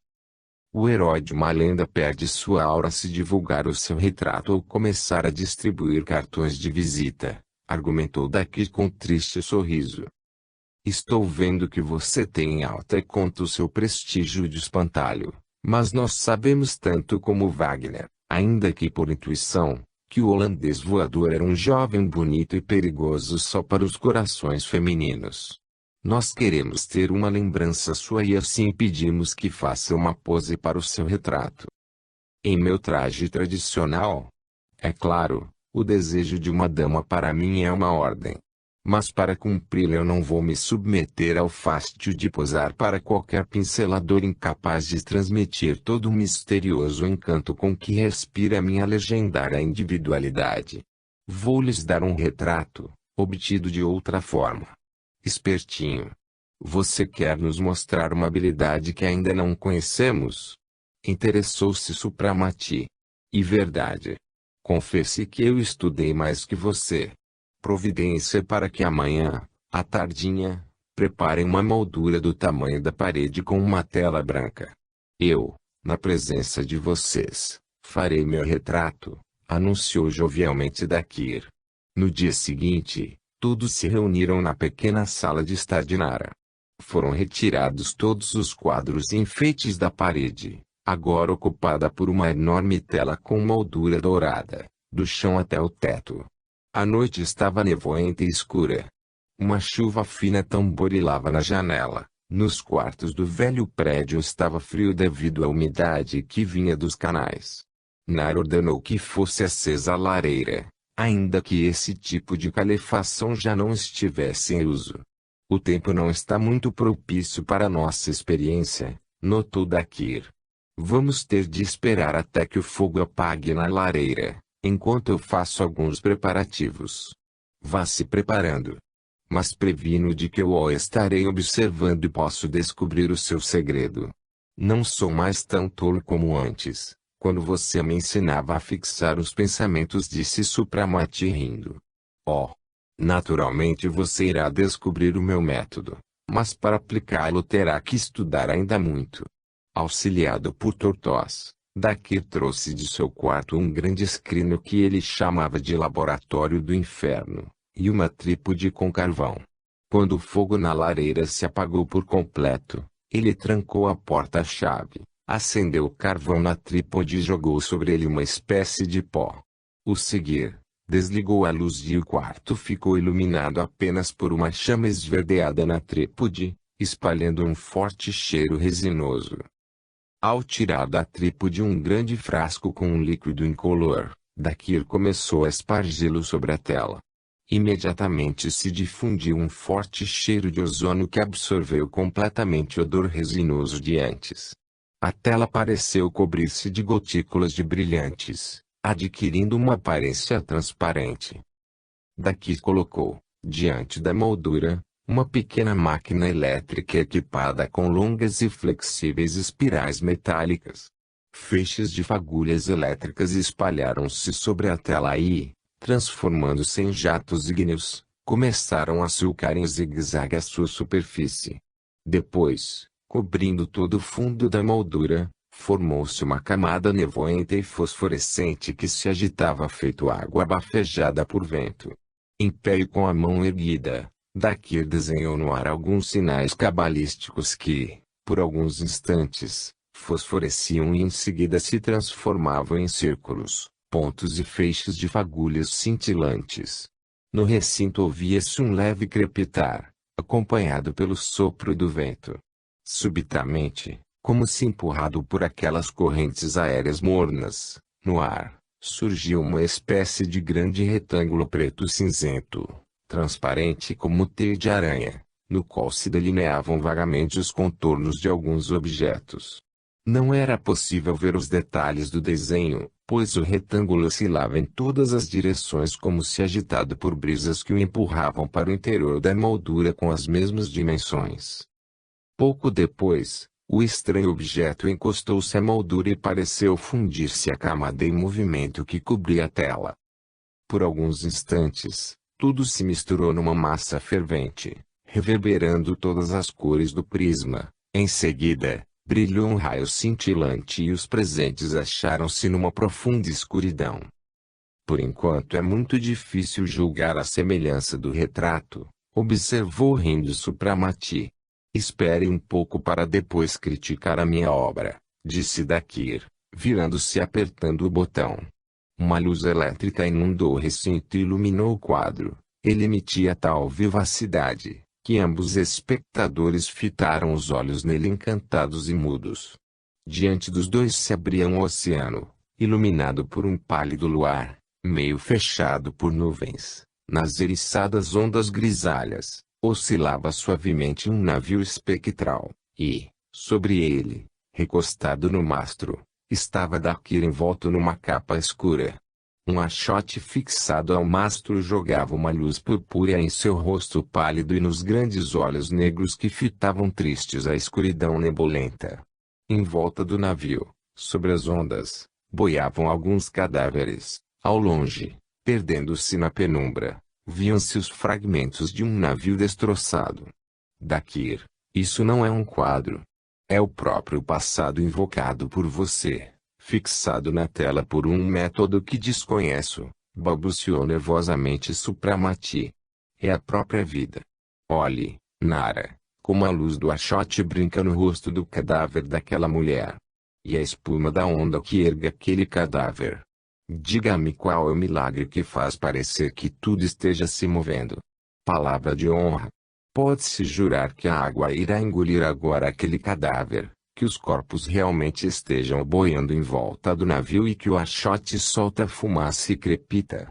Speaker 1: O herói de uma lenda perde sua aura se divulgar o seu retrato ou começar a distribuir cartões de visita, argumentou Dakir com triste sorriso. Estou vendo que você tem em alta conta o seu prestígio de espantalho, mas nós sabemos tanto como Wagner, ainda que por intuição, que o holandês voador era um jovem bonito e perigoso só para os corações femininos. Nós queremos ter uma lembrança sua e assim pedimos que faça uma pose para o seu retrato. Em meu traje tradicional? É claro, o desejo de uma dama para mim é uma ordem. Mas para cumpri-la eu não vou me submeter ao fastio de posar para qualquer pincelador incapaz de transmitir todo o misterioso encanto com que respira minha legendária individualidade. Vou lhes dar um retrato, obtido de outra forma. Espertinho. Você quer nos mostrar uma habilidade que ainda não conhecemos? Interessou-se Supramati. E verdade. Confesse que eu estudei mais que você. Providência para que amanhã, à tardinha, preparem uma moldura do tamanho da parede com uma tela branca. Eu, na presença de vocês, farei meu retrato, anunciou jovialmente Dakir. No dia seguinte, todos se reuniram na pequena sala de estar de Nara. Foram retirados todos os quadros e enfeites da parede, agora ocupada por uma enorme tela com moldura dourada, do chão até o teto. A noite estava nevoenta e escura. Uma chuva fina tamborilava na janela. Nos quartos do velho prédio estava frio devido à umidade que vinha dos canais. Nara ordenou que fosse acesa a lareira, ainda que esse tipo de calefação já não estivesse em uso. O tempo não está muito propício para nossa experiência, notou Dakir. Vamos ter de esperar até que o fogo apague na lareira, enquanto eu faço alguns preparativos. Vá se preparando. Mas previno de que eu o estarei observando e posso descobrir o seu segredo. Não sou mais tão tolo como antes, quando você me ensinava a fixar os pensamentos, disse Supramati rindo. Oh! Naturalmente você irá descobrir o meu método, mas para aplicá-lo terá que estudar ainda muito. Auxiliado por Tortoise, Dakir trouxe de seu quarto um grande escrino que ele chamava de laboratório do inferno, e uma trípode com carvão. Quando o fogo na lareira se apagou por completo, ele trancou a porta à chave, acendeu o carvão na trípode e jogou sobre ele uma espécie de pó. O seguir, desligou a luz e o quarto ficou iluminado apenas por uma chama esverdeada na trípode, espalhando um forte cheiro resinoso. Ao tirar da trípode um grande frasco com um líquido incolor, Dakir começou a espargi-lo sobre a tela. Imediatamente se difundiu um forte cheiro de ozônio que absorveu completamente o odor resinoso de antes. A tela pareceu cobrir-se de gotículas de brilhantes, adquirindo uma aparência transparente. Dakir colocou, diante da moldura, uma pequena máquina elétrica equipada com longas e flexíveis espirais metálicas. Feixes de fagulhas elétricas espalharam-se sobre a tela e, transformando-se em jatos ígneos, começaram a sulcar em zigue-zague a sua superfície. Depois, cobrindo todo o fundo da moldura, formou-se uma camada nevoenta e fosforescente que se agitava feito água bafejada por vento. Em pé e com a mão erguida, Dakir desenhou no ar alguns sinais cabalísticos que, por alguns instantes, fosforeciam e em seguida se transformavam em círculos, pontos e feixes de fagulhas cintilantes. No recinto ouvia-se um leve crepitar, acompanhado pelo sopro do vento. Subitamente, como se empurrado por aquelas correntes aéreas mornas, no ar, surgiu uma espécie de grande retângulo preto-cinzento, transparente como teia de aranha, no qual se delineavam vagamente os contornos de alguns objetos. Não era possível ver os detalhes do desenho, pois o retângulo oscilava em todas as direções como se agitado por brisas que o empurravam para o interior da moldura com as mesmas dimensões. Pouco depois, o estranho objeto encostou-se à moldura e pareceu fundir-se à camada em movimento que cobria a tela. Por alguns instantes, tudo se misturou numa massa fervente, reverberando todas as cores do prisma. Em seguida, brilhou um raio cintilante e os presentes acharam-se numa profunda escuridão. Por enquanto é muito difícil julgar a semelhança do retrato, observou rindo Supramati. Espere um pouco para depois criticar a minha obra, disse Dakir, virando-se e apertando o botão. Uma luz elétrica inundou o recinto e iluminou o quadro. Ele emitia tal vivacidade, que ambos espectadores fitaram os olhos nele encantados e mudos. Diante dos dois se abria um oceano, iluminado por um pálido luar, meio fechado por nuvens. Nas eriçadas ondas grisalhas, oscilava suavemente um navio espectral, e, sobre ele, recostado no mastro, estava Dakir envolto numa capa escura. Um achote fixado ao mastro jogava uma luz purpúrea em seu rosto pálido e nos grandes olhos negros que fitavam tristes a escuridão nebulenta. Em volta do navio, sobre as ondas, boiavam alguns cadáveres. Ao longe, perdendo-se na penumbra, viam-se os fragmentos de um navio destroçado. Dakir, isso não é um quadro. É o próprio passado invocado por você, fixado na tela por um método que desconheço, balbuciou nervosamente Supramati. É a própria vida. Olhe, Nara, como a luz do achote brinca no rosto do cadáver daquela mulher. E a espuma da onda que ergue aquele cadáver. Diga-me qual é o milagre que faz parecer que tudo esteja se movendo. Palavra de honra. Pode-se jurar que a água irá engolir agora aquele cadáver, que os corpos realmente estejam boiando em volta do navio e que o achote solta fumaça e crepita.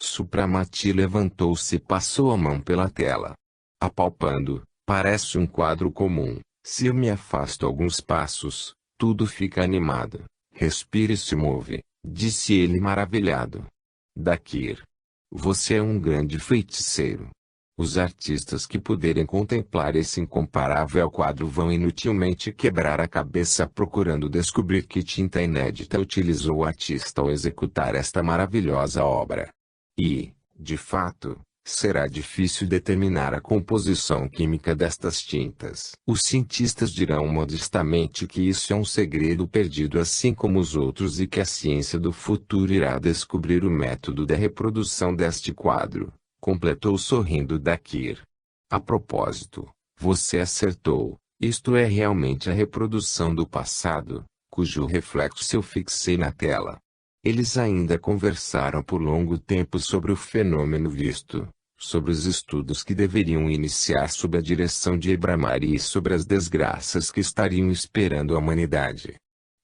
Speaker 1: Supramati levantou-se e passou a mão pela tela. Apalpando, parece um quadro comum. Se eu me afasto alguns passos, tudo fica animado, respira e se move, disse ele maravilhado. Dakir, você é um grande feiticeiro. Os artistas que puderem contemplar esse incomparável quadro vão inutilmente quebrar a cabeça procurando descobrir que tinta inédita utilizou o artista ao executar esta maravilhosa obra. E, de fato, será difícil determinar a composição química destas tintas. Os cientistas dirão modestamente que isso é um segredo perdido assim como os outros e que a ciência do futuro irá descobrir o método da reprodução deste quadro. Completou sorrindo Dakir. A propósito, você acertou, isto é realmente a reprodução do passado, cujo reflexo eu fixei na tela. Eles ainda conversaram por longo tempo sobre o fenômeno visto, sobre os estudos que deveriam iniciar sob a direção de Ebramari e sobre as desgraças que estariam esperando a humanidade.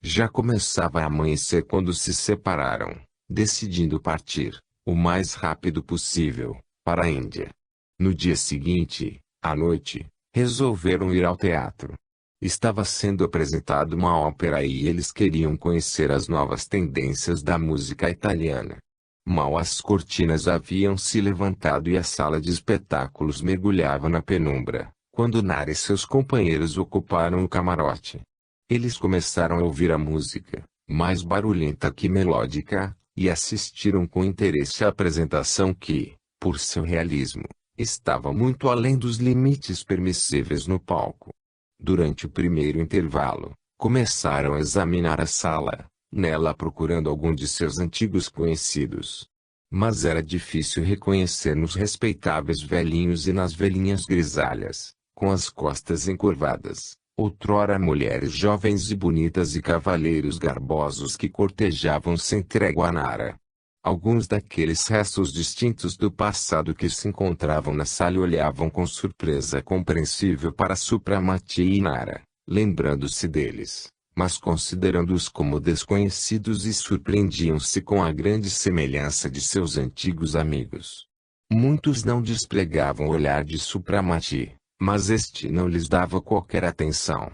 Speaker 1: Já começava a amanhecer quando se separaram, decidindo partir, o mais rápido possível, para a Índia. No dia seguinte, à noite, resolveram ir ao teatro. Estava sendo apresentada uma ópera e eles queriam conhecer as novas tendências da música italiana. Mal as cortinas haviam se levantado e a sala de espetáculos mergulhava na penumbra, quando Nara e seus companheiros ocuparam o camarote. Eles começaram a ouvir a música, mais barulhenta que melódica, e assistiram com interesse à apresentação que, por seu realismo, estava muito além dos limites permissíveis no palco. Durante o primeiro intervalo, começaram a examinar a sala, nela procurando algum de seus antigos conhecidos. Mas era difícil reconhecer nos respeitáveis velhinhos e nas velhinhas grisalhas, com as costas encurvadas, outrora mulheres jovens e bonitas e cavalheiros garbosos que cortejavam sem trégua Nara. Alguns daqueles restos distintos do passado que se encontravam na sala olhavam com surpresa compreensível para Supramati e Nara, lembrando-se deles, mas considerando-os como desconhecidos e surpreendiam-se com a grande semelhança de seus antigos amigos. Muitos não despregavam o olhar de Supramati, mas este não lhes dava qualquer atenção.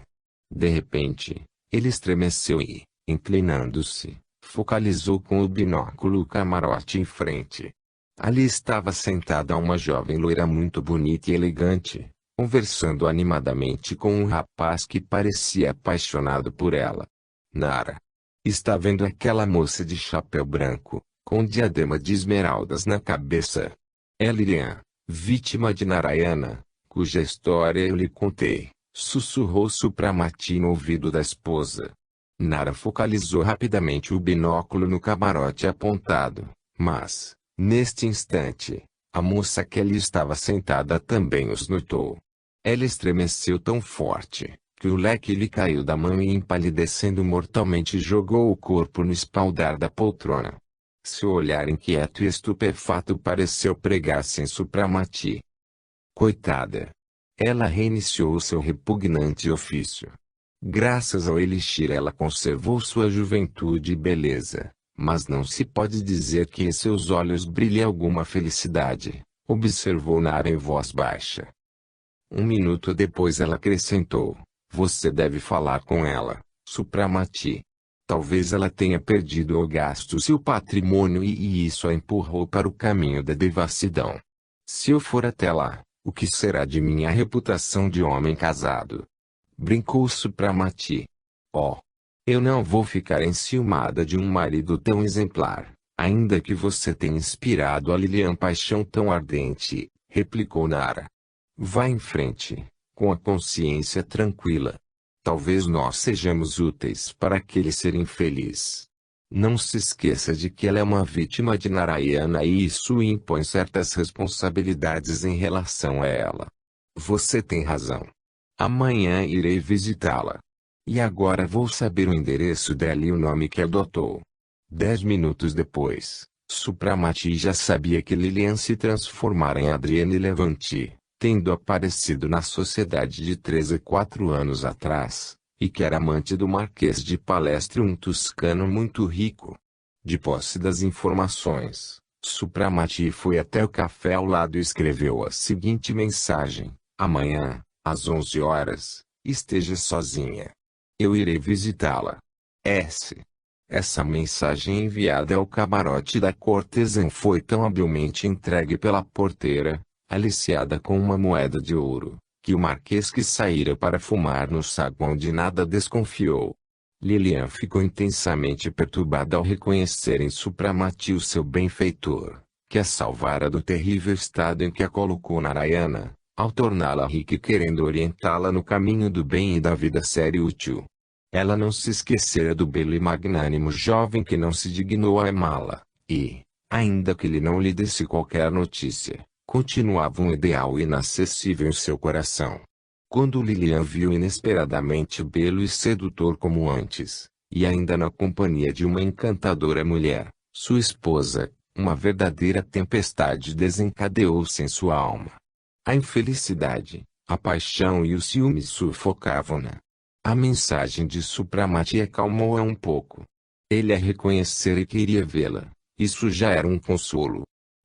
Speaker 1: De repente, ele estremeceu e, inclinando-se, focalizou com o binóculo o camarote em frente. Ali estava sentada uma jovem loira muito bonita e elegante, conversando animadamente com um rapaz que parecia apaixonado por ela. Nara, está vendo aquela moça de chapéu branco, com diadema de esmeraldas na cabeça? É Lilian, vítima de Narayana, cuja história eu lhe contei, sussurrou Supramati no ouvido da esposa. Nara focalizou rapidamente o binóculo no camarote apontado, mas, neste instante, a moça que ali estava sentada também os notou. Ela estremeceu tão forte, que o leque lhe caiu da mão e empalidecendo mortalmente jogou o corpo no espaldar da poltrona. Seu olhar inquieto e estupefato pareceu pregar-se em Supramati. Coitada! Ela reiniciou o seu repugnante ofício. Graças ao elixir ela conservou sua juventude e beleza, Mas não se pode dizer que em seus olhos brilhe alguma felicidade, observou Nara em voz baixa. Um minuto depois ela acrescentou: você deve falar com ela, Supramati. Talvez ela tenha perdido ou gasto seu patrimônio e isso a empurrou para o caminho da devassidão. Se eu for até lá, o que será de minha reputação de homem casado? Brincou Supramati. Oh! Eu não vou ficar enciumada de um marido tão exemplar, ainda que você tenha inspirado a Lilian paixão tão ardente, replicou Nara. Vá em frente, com a consciência tranquila. Talvez nós sejamos úteis para aquele ser infeliz. Não se esqueça de que ela é uma vítima de Narayana e isso impõe certas responsabilidades em relação a ela. Você tem razão. Amanhã irei visitá-la. E agora vou saber o endereço dela e o nome que adotou. 10 minutos depois, Supramati já sabia que Lilian se transformara em Adriane Levanti, tendo aparecido na sociedade de 3 a 4 anos atrás, e que era amante do Marquês de Palestre, um toscano muito rico. De posse das informações, Supramati foi até o café ao lado e escreveu a seguinte mensagem: amanhã, às 11 horas, esteja sozinha. Eu irei visitá-la. S. Essa mensagem enviada ao camarote da cortesã foi tão habilmente entregue pela porteira, aliciada com uma moeda de ouro, que o marquês que saíra para fumar no saguão de nada desconfiou. Lilian ficou intensamente perturbada ao reconhecer em Supramati o seu benfeitor, que a salvara do terrível estado em que a colocou Narayana, ao torná-la rica e querendo orientá-la no caminho do bem e da vida séria e útil. Ela não se esquecera do belo e magnânimo jovem que não se dignou a amá-la, e, ainda que ele não lhe desse qualquer notícia, continuava um ideal inacessível em seu coração. Quando Lilian viu inesperadamente belo e sedutor como antes, e ainda na companhia de uma encantadora mulher, sua esposa, uma verdadeira tempestade desencadeou-se em sua alma. A infelicidade, a paixão e o ciúme sufocavam-na. A mensagem de Supramati acalmou-a um pouco. Ele a reconhecera e queria vê-la. Isso já era um consolo.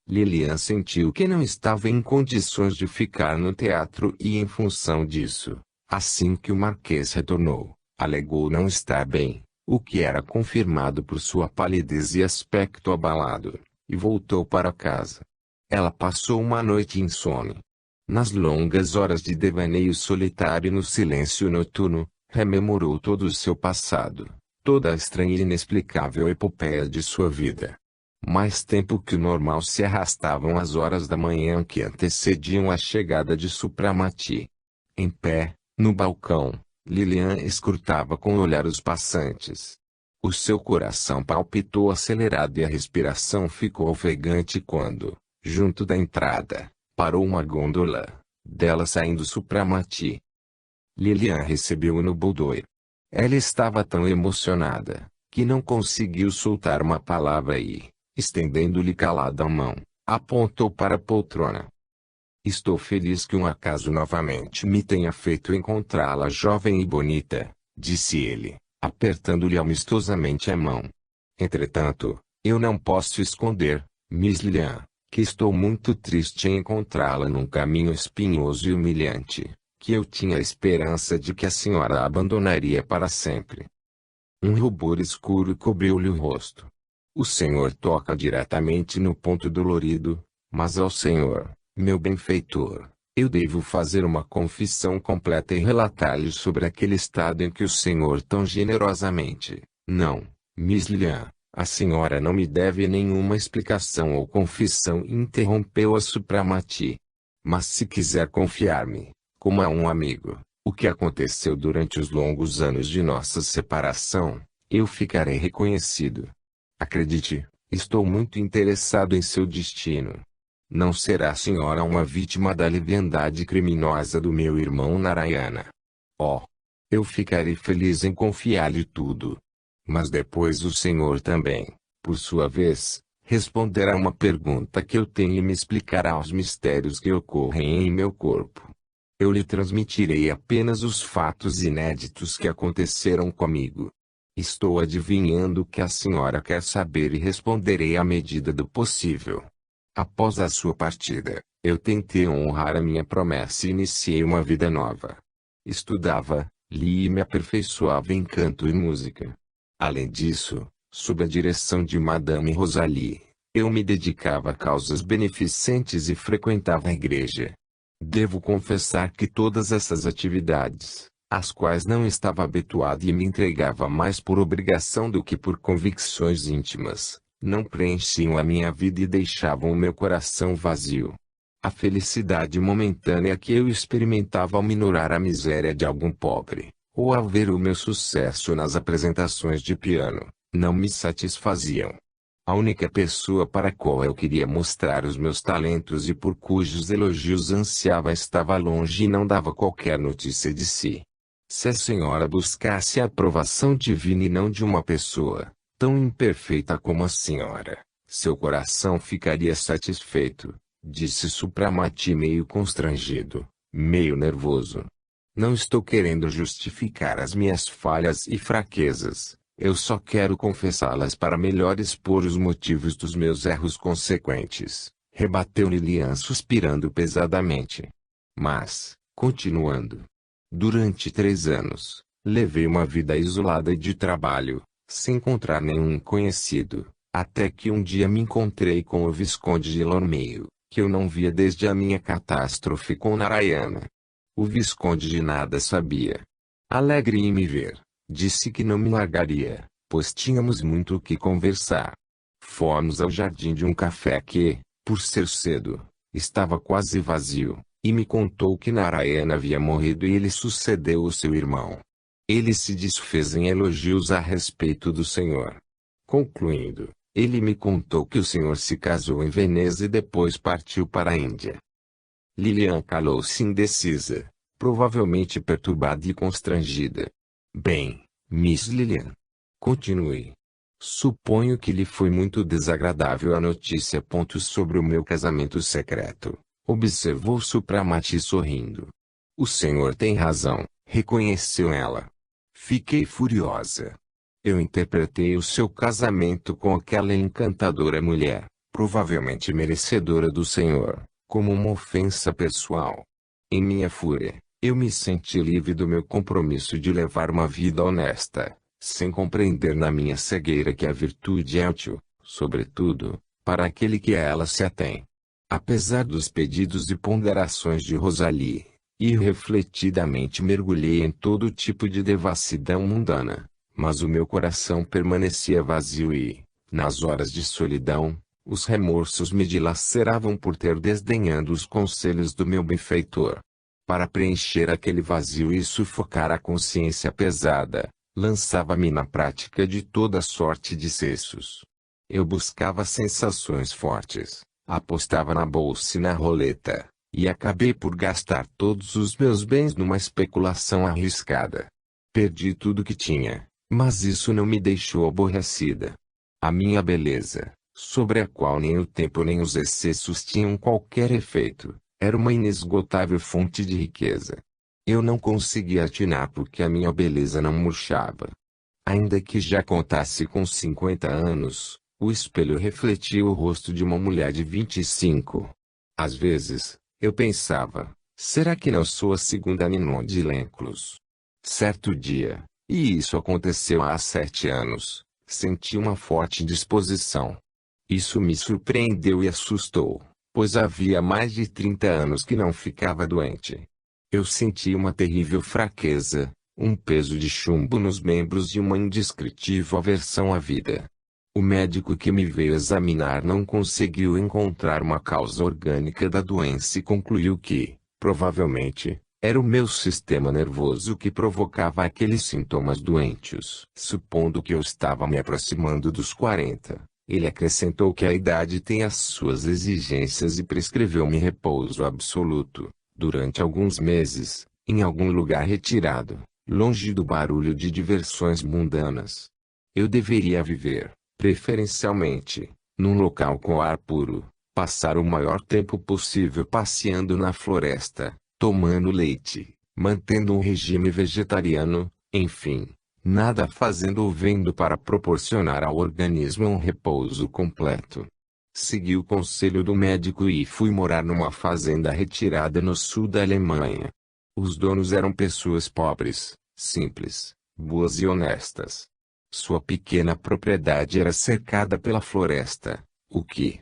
Speaker 1: Lilian sentiu que não estava em condições de ficar no teatro e em função disso, assim que o marquês retornou, alegou não estar bem, o que era confirmado por sua palidez e aspecto abalado, e voltou para casa. Ela passou uma noite insone. Nas longas horas de devaneio solitário e no silêncio noturno, rememorou todo o seu passado, toda a estranha e inexplicável epopeia de sua vida. Mais tempo que o normal se arrastavam as horas da manhã que antecediam a chegada de Supramati. Em pé, no balcão, Lilian escrutava com o olhar os passantes. O seu coração palpitou acelerado e a respiração ficou ofegante quando, junto da entrada, parou uma gôndola, dela saindo Supramati. Lilian recebeu-o no boudoir. Ela estava tão emocionada, que não conseguiu soltar uma palavra e, estendendo-lhe calada a mão, apontou para a poltrona. Estou feliz que um acaso novamente me tenha feito encontrá-la jovem e bonita, disse ele, apertando-lhe amistosamente a mão. Entretanto, eu não posso esconder, Miss Lilian, que estou muito triste em encontrá-la num caminho espinhoso e humilhante, que eu tinha a esperança de que a senhora a abandonaria para sempre. Um rubor escuro cobriu-lhe o rosto. O senhor toca diretamente no ponto dolorido, mas ao senhor, meu benfeitor, eu devo fazer uma confissão completa e relatar-lhe sobre aquele estado em que o senhor tão generosamente, não, Miss Lilian, a senhora não me deve nenhuma explicação ou confissão, interrompeu a Supramati. Mas se quiser confiar-me, como a um amigo, o que aconteceu durante os longos anos de nossa separação, eu ficarei reconhecido. Acredite, estou muito interessado em seu destino. Não será a senhora uma vítima da leviandade criminosa do meu irmão Narayana. Oh! Eu ficarei feliz em confiar-lhe tudo. Mas depois o senhor também, por sua vez, responderá uma pergunta que eu tenho e me explicará os mistérios que ocorrem em meu corpo. Eu lhe transmitirei apenas os fatos inéditos que aconteceram comigo. Estou adivinhando o que a senhora quer saber e responderei à medida do possível. Após a sua partida, eu tentei honrar a minha promessa e iniciei uma vida nova. Estudava, li e me aperfeiçoava em canto e música. Além disso, sob a direção de Madame Rosalie, eu me dedicava a causas beneficentes e frequentava a igreja. Devo confessar que todas essas atividades, às quais não estava habituado e me entregava mais por obrigação do que por convicções íntimas, não preenchiam a minha vida e deixavam o meu coração vazio. A felicidade momentânea que eu experimentava ao minorar a miséria de algum pobre, ou ao ver o meu sucesso nas apresentações de piano, não me satisfaziam. A única pessoa para a qual eu queria mostrar os meus talentos e por cujos elogios ansiava estava longe e não dava qualquer notícia de si. Se a senhora buscasse a aprovação divina e não de uma pessoa, tão imperfeita como a senhora, seu coração ficaria satisfeito, disse Supramati meio constrangido, meio nervoso. Não estou querendo justificar as minhas falhas e fraquezas. Eu só quero confessá-las para melhor expor os motivos dos meus erros consequentes, rebateu Lilian suspirando pesadamente. Mas, continuando, durante 3 anos, levei uma vida isolada e de trabalho, sem encontrar nenhum conhecido, até que um dia me encontrei com o Visconde de Lormeio, que eu não via desde a minha catástrofe com Narayana. O Visconde de nada sabia. Alegre em me ver, disse que não me largaria, pois tínhamos muito o que conversar. Fomos ao jardim de um café que, por ser cedo, estava quase vazio, e me contou que Narayana havia morrido e ele sucedeu o seu irmão. Ele se desfez em elogios a respeito do senhor. Concluindo, ele me contou que o senhor se casou em Veneza e depois partiu para a Índia. Lilian calou-se indecisa, provavelmente perturbada e constrangida. Bem, Miss Lilian. Continue. Suponho que lhe foi muito desagradável a notícia. Sobre o meu casamento secreto, observou Supramati sorrindo. O senhor tem razão, reconheceu ela. Fiquei furiosa. Eu interpretei o seu casamento com aquela encantadora mulher, provavelmente merecedora do senhor, como uma ofensa pessoal. Em minha fúria, eu me senti livre do meu compromisso de levar uma vida honesta, sem compreender na minha cegueira que a virtude é útil, sobretudo, para aquele que a ela se atém. Apesar dos pedidos e ponderações de Rosalie, irrefletidamente mergulhei em todo tipo de devassidão mundana, mas o meu coração permanecia vazio e, nas horas de solidão, os remorsos me dilaceravam por ter desdenhado os conselhos do meu benfeitor. Para preencher aquele vazio e sufocar a consciência pesada, lançava-me na prática de toda sorte de cessos. Eu buscava sensações fortes, apostava na bolsa e na roleta, e acabei por gastar todos os meus bens numa especulação arriscada. Perdi tudo que tinha, mas isso não me deixou aborrecida. A minha beleza, sobre a qual nem o tempo nem os excessos tinham qualquer efeito, era uma inesgotável fonte de riqueza. Eu não conseguia atinar porque a minha beleza não murchava. Ainda que já contasse com 50 anos, o espelho refletia o rosto de uma mulher de 25. Às vezes, eu pensava, será que não sou a segunda Ninon de Lenclos? Certo dia, e isso aconteceu há 7 anos, senti uma forte disposição. Isso me surpreendeu e assustou, pois havia mais de 30 anos que não ficava doente. Eu senti uma terrível fraqueza, um peso de chumbo nos membros e uma indescritível aversão à vida. O médico que me veio examinar não conseguiu encontrar uma causa orgânica da doença e concluiu que, provavelmente, era o meu sistema nervoso que provocava aqueles sintomas doentios. Supondo que eu estava me aproximando dos 40, ele acrescentou que a idade tem as suas exigências e prescreveu-me repouso absoluto, durante alguns meses, em algum lugar retirado, longe do barulho de diversões mundanas. Eu deveria viver, preferencialmente, num local com ar puro, passar o maior tempo possível passeando na floresta, tomando leite, mantendo um regime vegetariano, enfim, nada fazendo ou vendo para proporcionar ao organismo um repouso completo. Segui o conselho do médico e fui morar numa fazenda retirada no sul da Alemanha. Os donos eram pessoas pobres, simples, boas e honestas. Sua pequena propriedade era cercada pela floresta, o que,